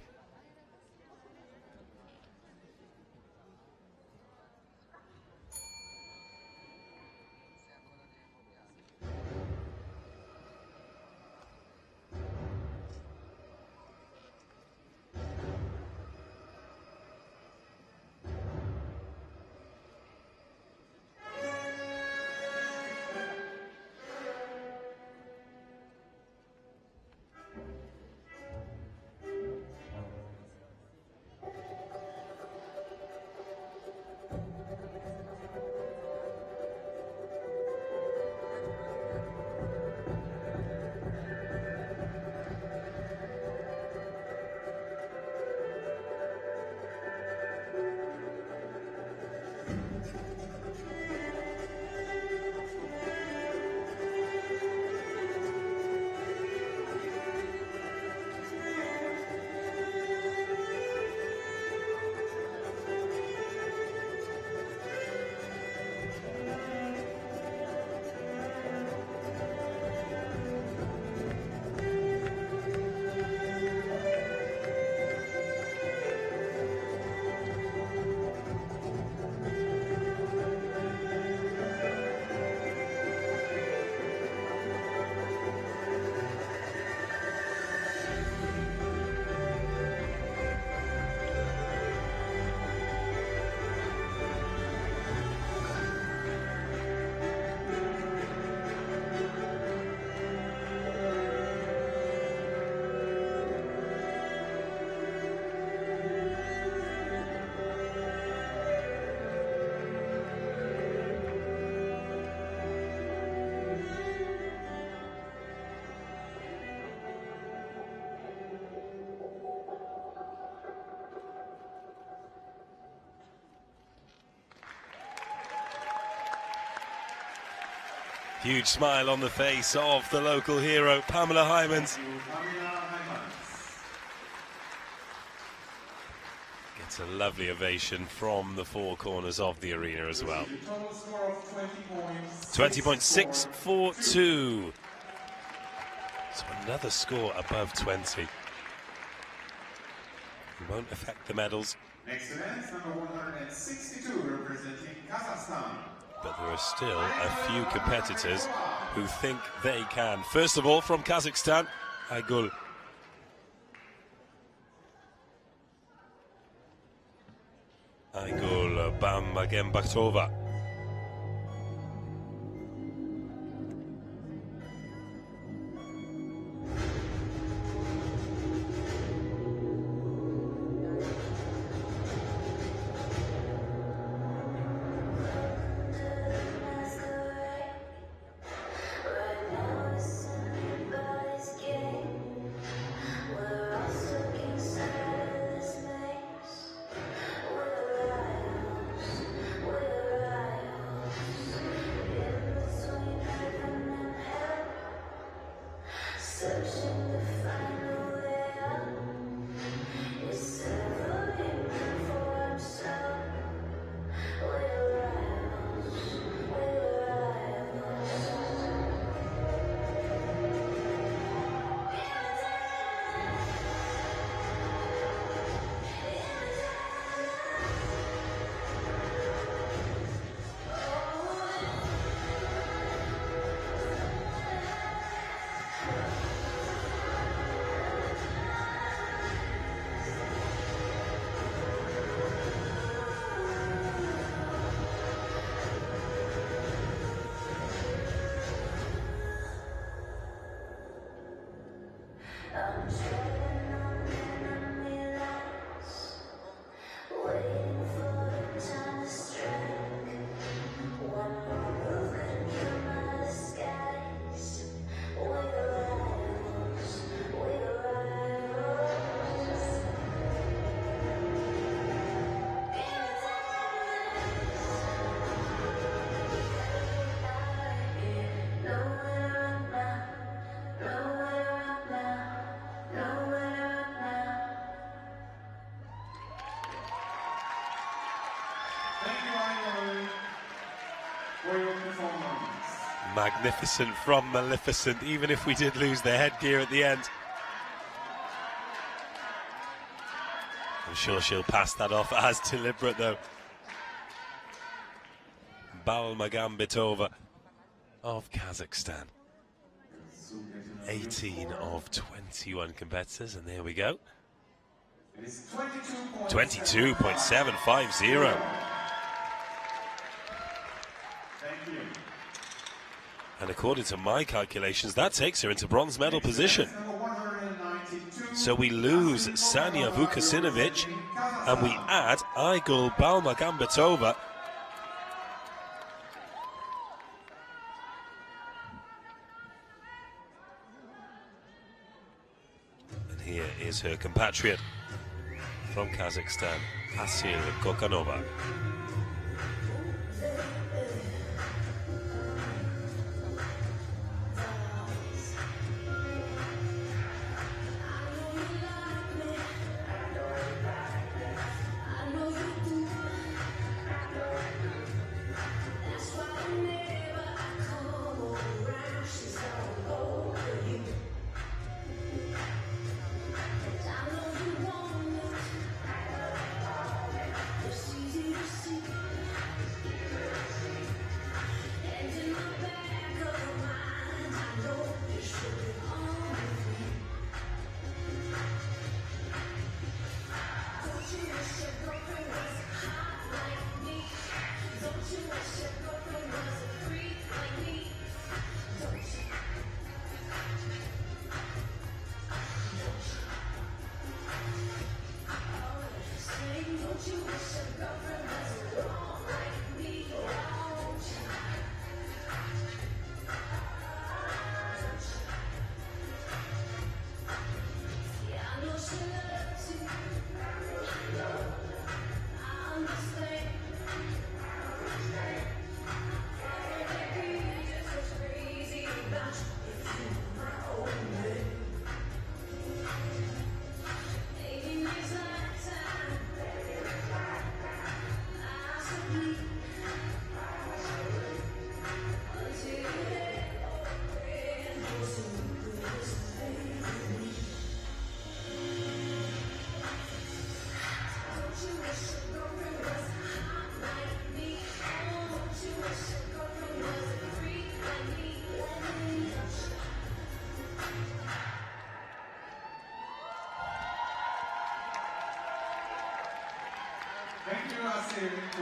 Huge smile on the face of the local hero, Pamela Hymans. Gets a lovely ovation from the four corners of the arena as well. 20.642. So another score above 20. It won't affect the medals. Next event, number 162, representing Kazakhstan. But there are still a few competitors who think they can. First of all, from Kazakhstan, Aygul Bambagembatova. Magnificent from Maleficent, even if we did lose the headgear at the end. I'm sure she'll pass that off as deliberate though. Balmagambitova of Kazakhstan. 18 of 21 competitors, and there we go. 22.750. And according to my calculations, that takes her into bronze medal position. So we lose Sania Vukasinovic, and we add Aygul Balmagambitova. And here is her compatriot from Kazakhstan, Asil Kokanova.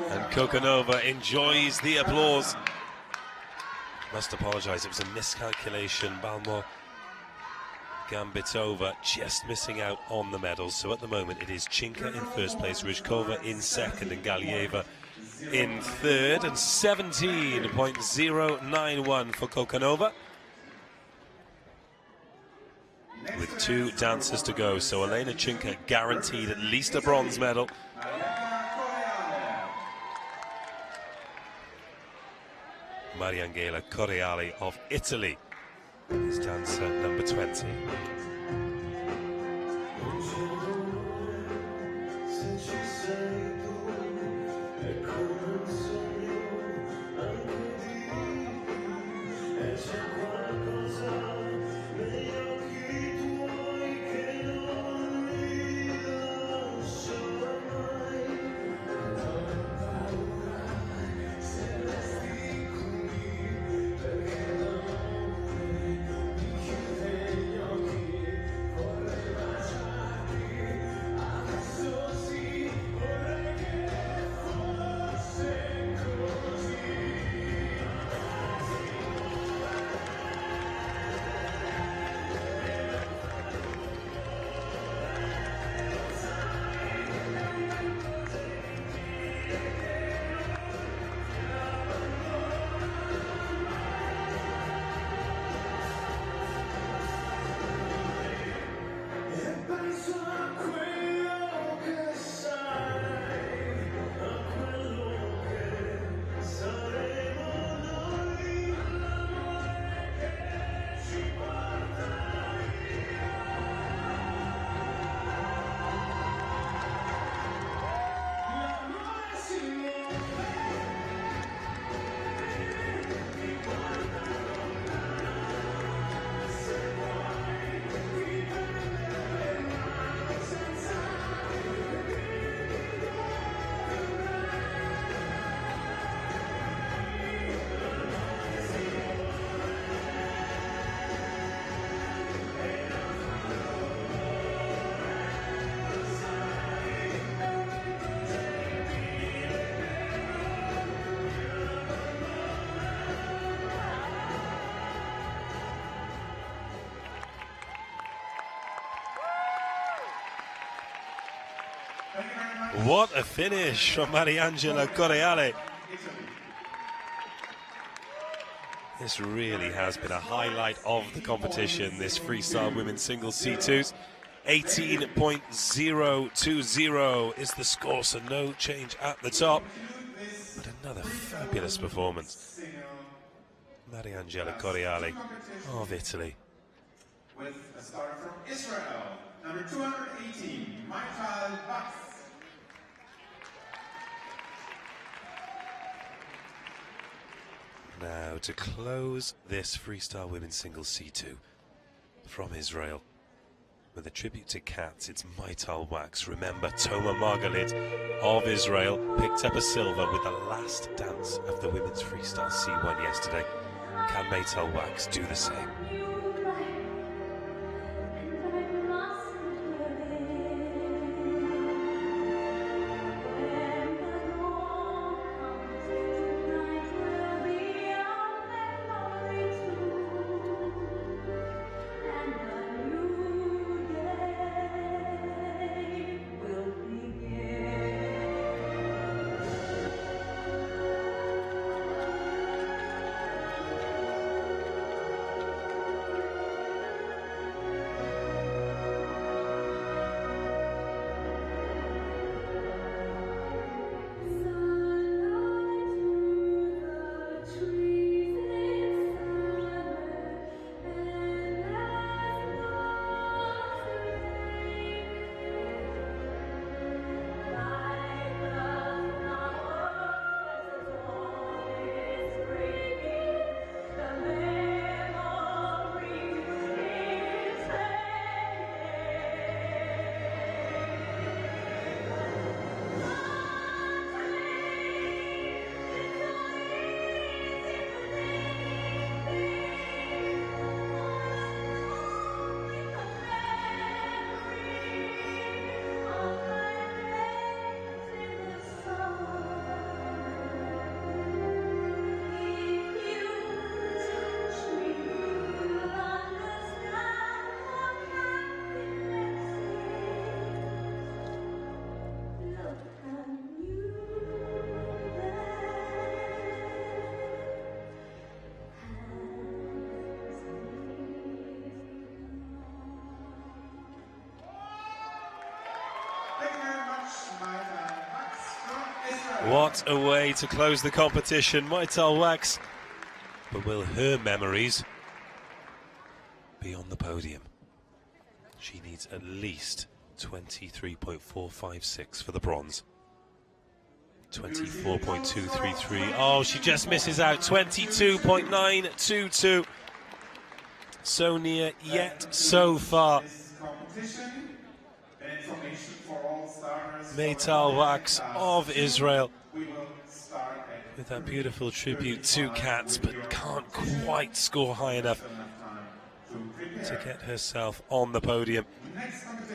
And Kokanova enjoys the applause. Must apologise, it was a miscalculation. Balmor Gambitova just missing out on the medals. So at the moment it is Chinka in first place, Ryzhkova in second, and Galieva in third, and 17.091 for Kokanova. With 2 dancers to go, so Elena Chinka guaranteed at least a bronze medal. Mariangela Correali of Italy is dancer number 20. What a finish from Mariangela Correale. This really has been a highlight of the competition, this freestyle women's singles C2s. 18.020 is the score, so no change at the top. But another fabulous performance. Mariangela Correale of Italy. With a starter from Israel, number 218, Michael Bach. Now to close this freestyle women's singles C2 from Israel with a tribute to cats, it's Maital Wax. Remember, Toma Margalit of Israel picked up a silver with the last dance of the women's freestyle C1 yesterday. Can Maital Wax do the same? Thank you very much, Maital Wax from Israel. What a way to close the competition, Maital Wax. But will her memories be on the podium? She needs at least 23.456 for the bronze. 24.233. Oh, she just misses out. 22.922. So near, yet so far. Maital Wax of Israel with that beautiful tribute to Cats, but can't quite score high enough to get herself on the podium.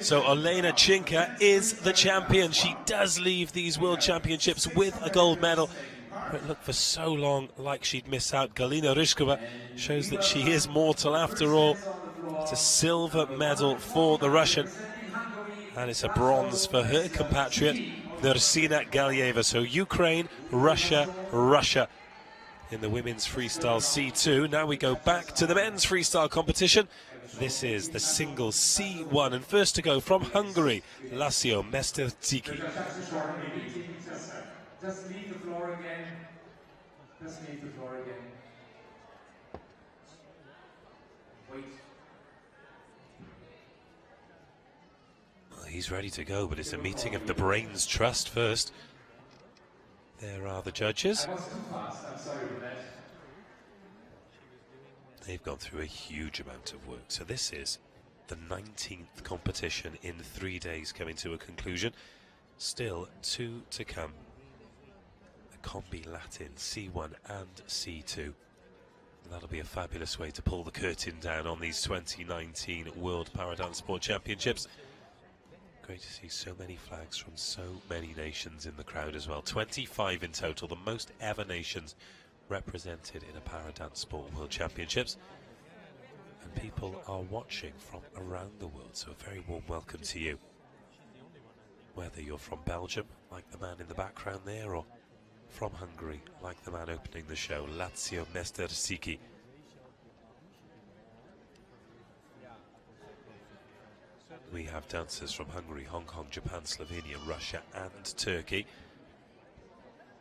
So Olena Chinka is the champion. She does leave these World Championships with a gold medal. But it looked for so long like she'd miss out. Galina Ryszkova shows that she is mortal after all. It's a silver medal for the Russian, and it's a bronze for her compatriot Nursina Galieva. So Ukraine, Russia, Russia in the women's freestyle C2. Now we go back to the men's freestyle competition. This is the single C1, and first to go from Hungary, Lasio Mesterciki. Just leave the floor again. Just leave the floor again. Wait. Well, he's ready to go, but it's a meeting of the brains trust first. There are the judges. I was too fast. I'm sorry for that. They've gone through a huge amount of work. So this is the 19th competition in 3 days coming to a conclusion. Still 2 to come. The Combi Latin C1 and C2. That'll be a fabulous way to pull the curtain down on these 2019 World Paradance Sport Championships. Great to see so many flags from so many nations in the crowd as well. 25 in total, the most ever nations represented in a Paradance Sport World Championships. And people are watching from around the world, so a very warm welcome to you. Whether you're from Belgium, like the man in the background there, or from Hungary, like the man opening the show, Lasio Mesterciki. We have dancers from Hungary, Hong Kong, Japan, Slovenia, Russia and Turkey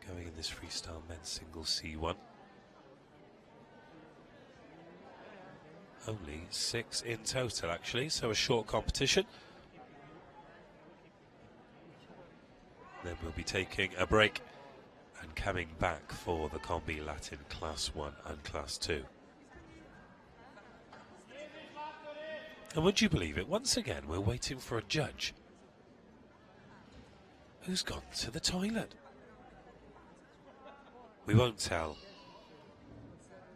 going in this freestyle men's single C1. Only 6 in total actually, so a short competition. Then we'll be taking a break and coming back for the Combi Latin Class 1 and Class 2. And would you believe it, once again we're waiting for a judge who's gone to the toilet. We won't tell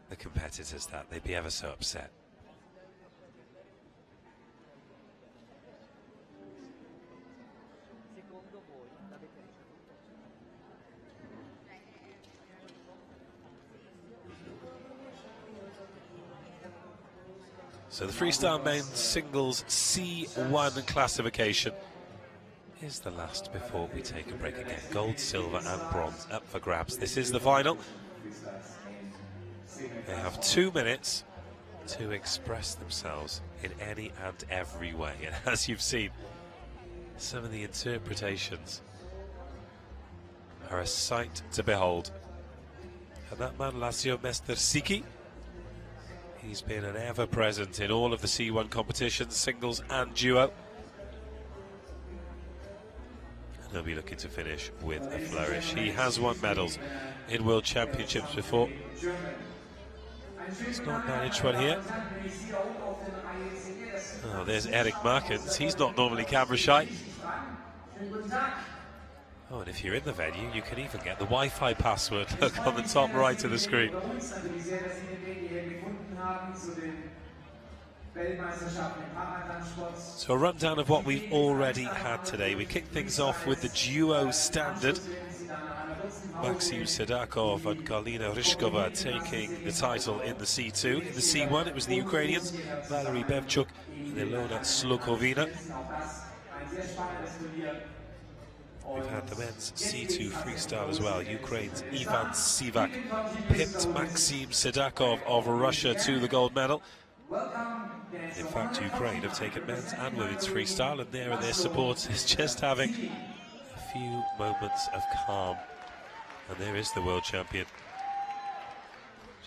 the competitors that, they'd be ever so upset. So the freestyle men's singles C1 classification is the last before we take a break again. Gold, silver and bronze up for grabs. This is the final. They have 2 minutes to express themselves in any and every way. And as you've seen, some of the interpretations are a sight to behold. And that man, Lasio Mesterciki, he's been an ever-present in all of the C1 competitions, singles and duo. And he'll be looking to finish with a flourish. He has won medals in World Championships before. He's not managed one here. Oh, there's Eric Markens. He's not normally camera shy. Oh, and if you're in the venue, you can even get the Wi-Fi password. Look on the top right of the screen. So a rundown of what we've already had today. We kick things off with the duo standard. Maxim Sedakov and Galina Ryszkova taking the title in the C2. In the C1 it was the Ukrainians, Valery Bevchuk and Ilona Slukovina. We've had the men's C2 freestyle as well. Ukraine's Ivan Sivak pipped Maxim Sedakov of Russia to the gold medal. In fact, Ukraine have taken men's and women's freestyle, and there are their supporters just having a few moments of calm. And there is the world champion,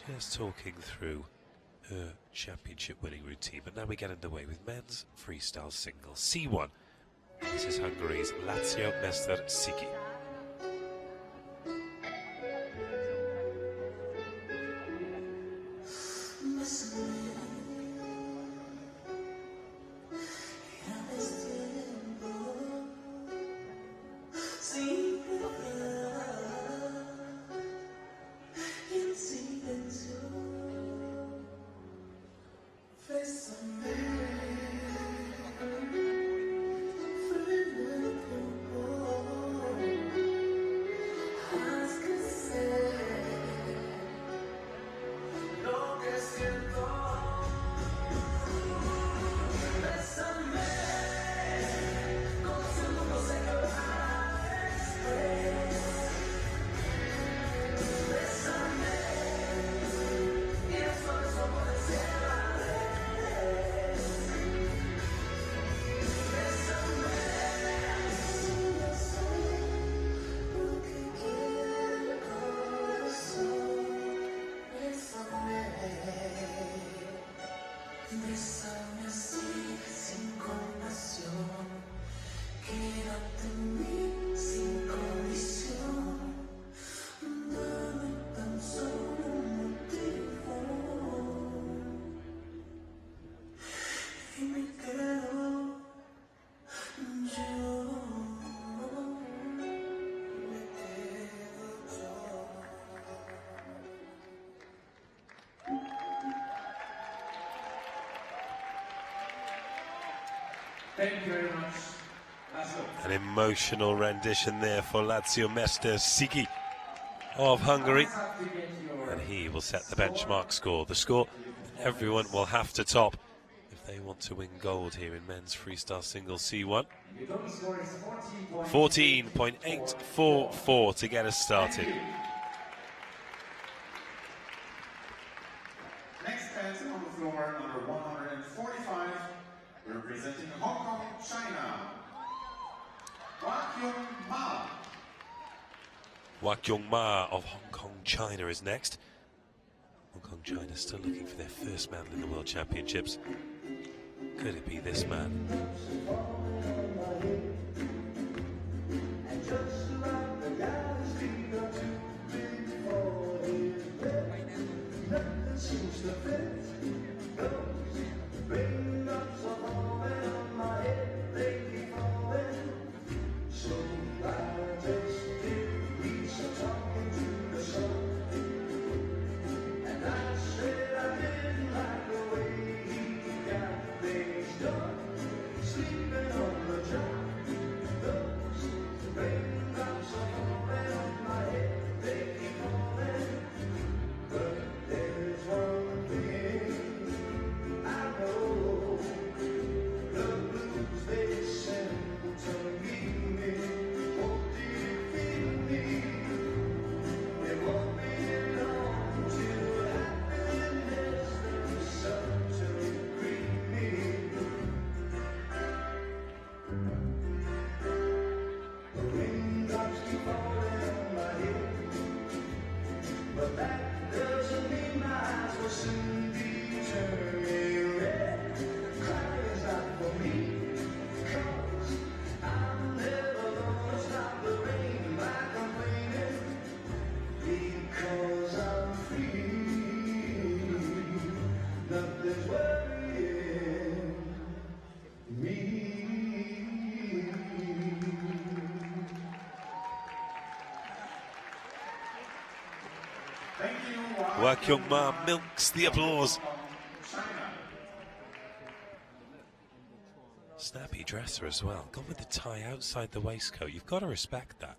just talking through her championship winning routine. But now we get underway with men's freestyle singles C1. This is Hungary's László Mester-Sziki. Thank you very much. An emotional rendition there for László Mester-Sziki of Hungary, and he will set the benchmark score, the score everyone will have to top if they want to win gold here in men's freestyle singles C1. 14.844 to get us started. Next dance on the floor, number 145, representing Hong Kong, China. Wak Yong Ma of Hong Kong, China is next. Hong Kong, China still looking for their first medal in the World Championships. Could it be this man? Wak Yong Ma milks the applause. Snappy dresser as well. Gone with the tie outside the waistcoat. You've got to respect that.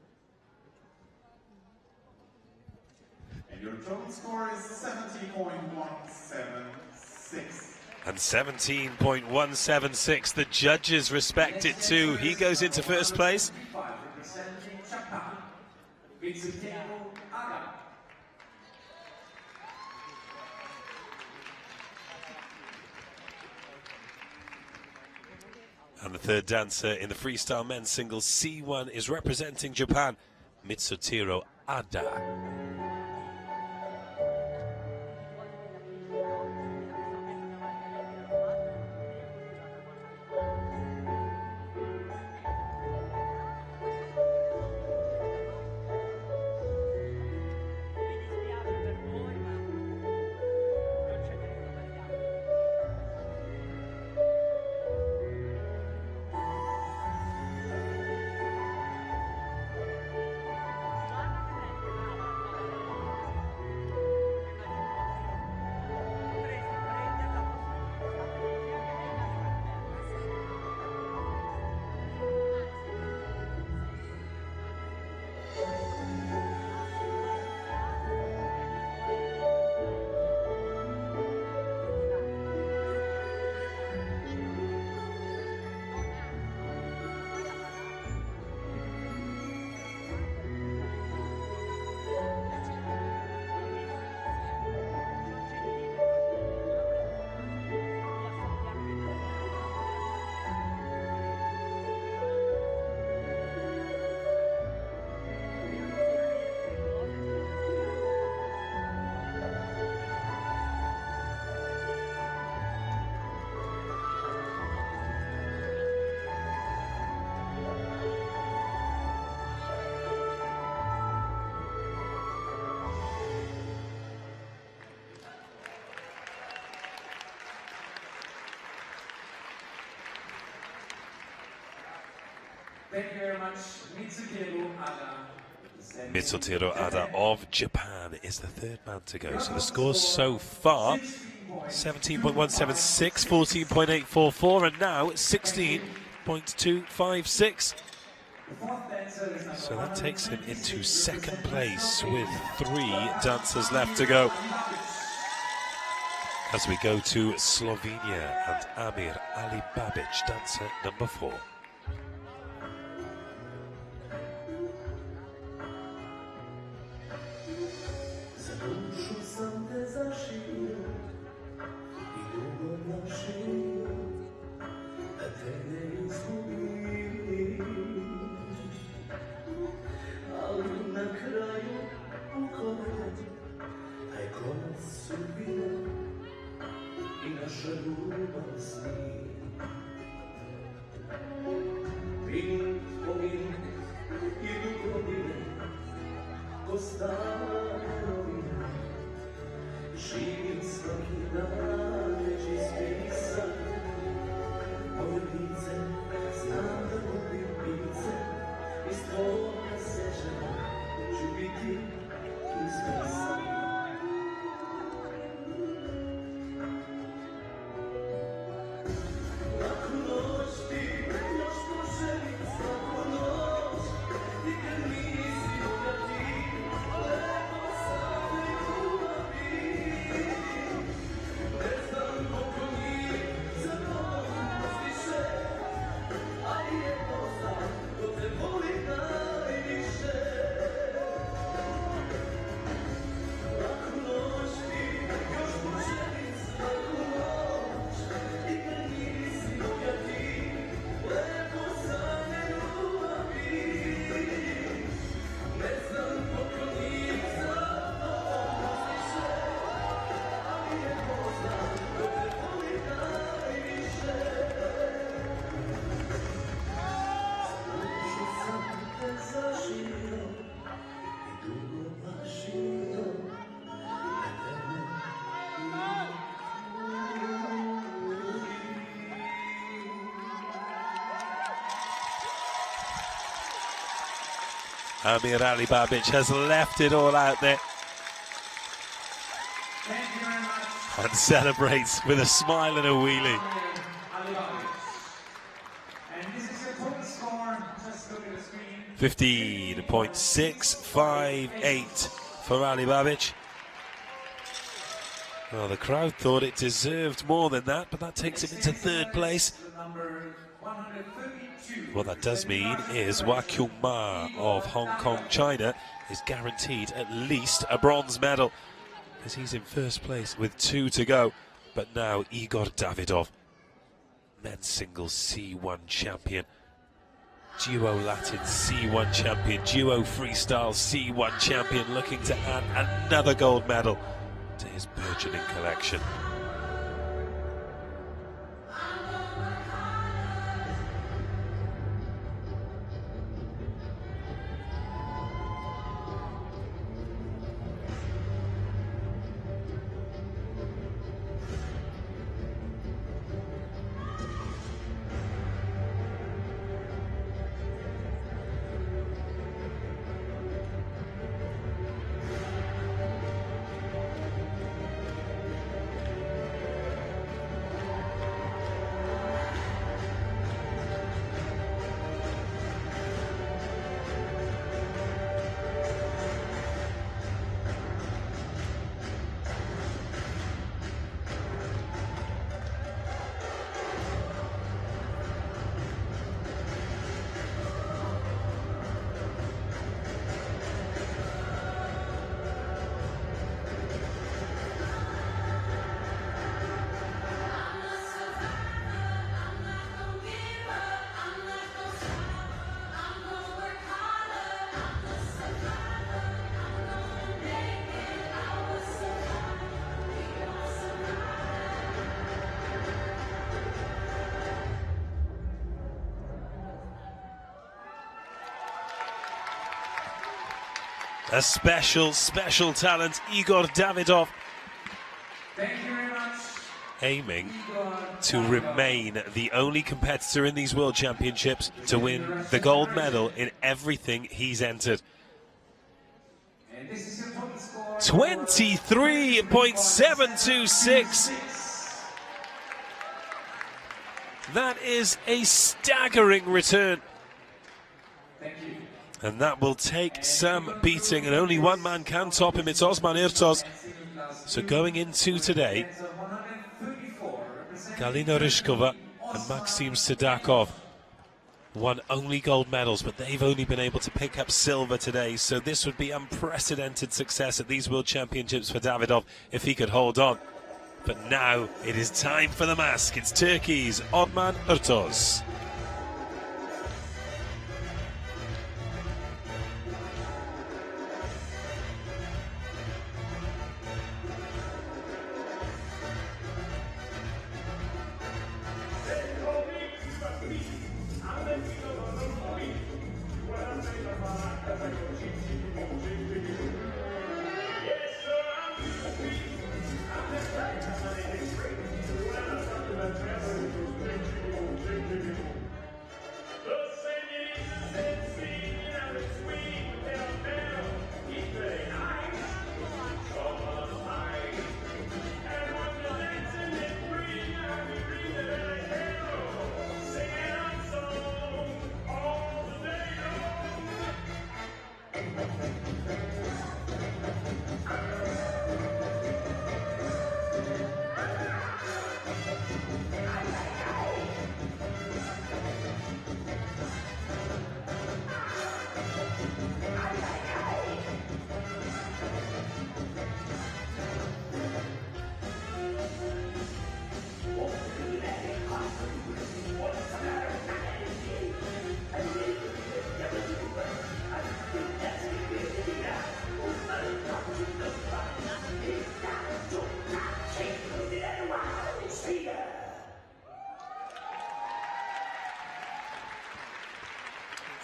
And your total score is 70.176. And 17.176. The judges respect it too. He goes into first place. And the third dancer in the freestyle men's singles C1 is representing Japan, Mitsutiro Ada. Thank you very much, Mitsutiro Ada. Mitsutiro Ada of Japan is the third man to go. So the scores so far, 17.176, 14.844, and now 16.256. So that takes him into second place with 3 dancers left to go. As we go to Slovenia and Amir Alibabic, dancer number 4. Amir Alibabic has left it all out there and celebrates with a smile and a wheelie. And this is your total score. Just look at the screen. 15.658 for Alibabic. Well, the crowd thought it deserved more than that, but that takes him into third place. What that does mean is Wah Kyung Ma of Hong Kong, China is guaranteed at least a bronze medal, as he's in first place with 2 to go. But now Igor Davidov men's singles C1 champion, duo Latin C1 champion, duo freestyle C1 champion, looking to add another gold medal to his burgeoning collection. A special talent, Igor Davidov, Thank you very much. aiming to remain the only competitor in these World Championships to win the gold medal in everything he's entered. And this is your total score. 23.726. That is a staggering return. Thank you. And that will take some beating, and only one man can top him. It's Osman Irtos. So going into today, Galina Ryshkova and Maxim Sidakov won only gold medals, but they've only been able to pick up silver today. So this would be unprecedented success at these World Championships for Davidov if he could hold on. But now it is time for the mask. It's Turkey's Osman Irtos.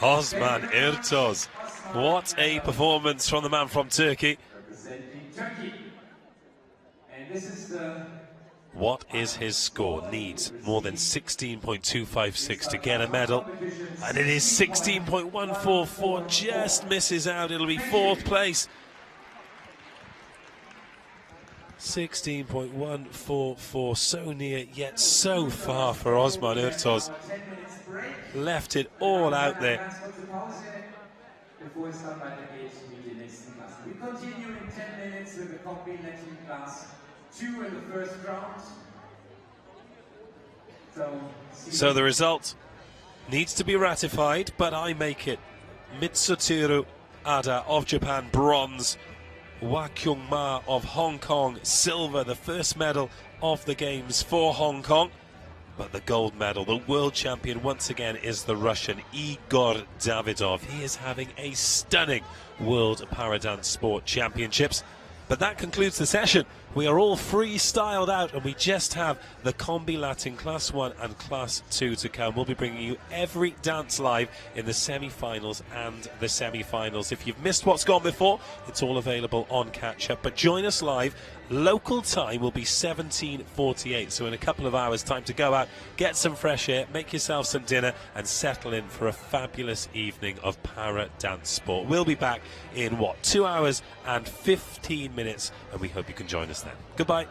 Osman Irtos. What a performance from the man from Turkey. Representing Turkey. And this is the What is his score? Needs more than 16.256 to get a medal. And it is 16.144. Just misses out. It'll be fourth place. 16.144. So near, yet so far for Osman Irtos. Left it all out there. Bevor es dann weitergeht mit den nächsten Klassen. We continue in 10 minutes with the combination class 2 in the first round. So the result needs to be ratified, but I make it. Mitsuturu Ada of Japan, bronze. Hwa Kyung-ma of Hong Kong, silver, the first medal of the Games for Hong Kong. But the gold medal, the world champion once again, is the Russian Igor Davidov. He is having a stunning World Paradance Sport Championships. But that concludes the session. We are all freestyled out, and we just have the Combi Latin Class 1 and Class 2 to come. We'll be bringing you every dance live in the semi-finals and the semi-finals. If you've missed what's gone before, it's all available on catch-up. But join us live. Local time will be 17:48, so in a couple of hours, time to go out, get some fresh air, make yourself some dinner, and settle in for a fabulous evening of para dance sport. We'll be back in, 2 hours and 15 minutes, and we hope you can join us then. Goodbye.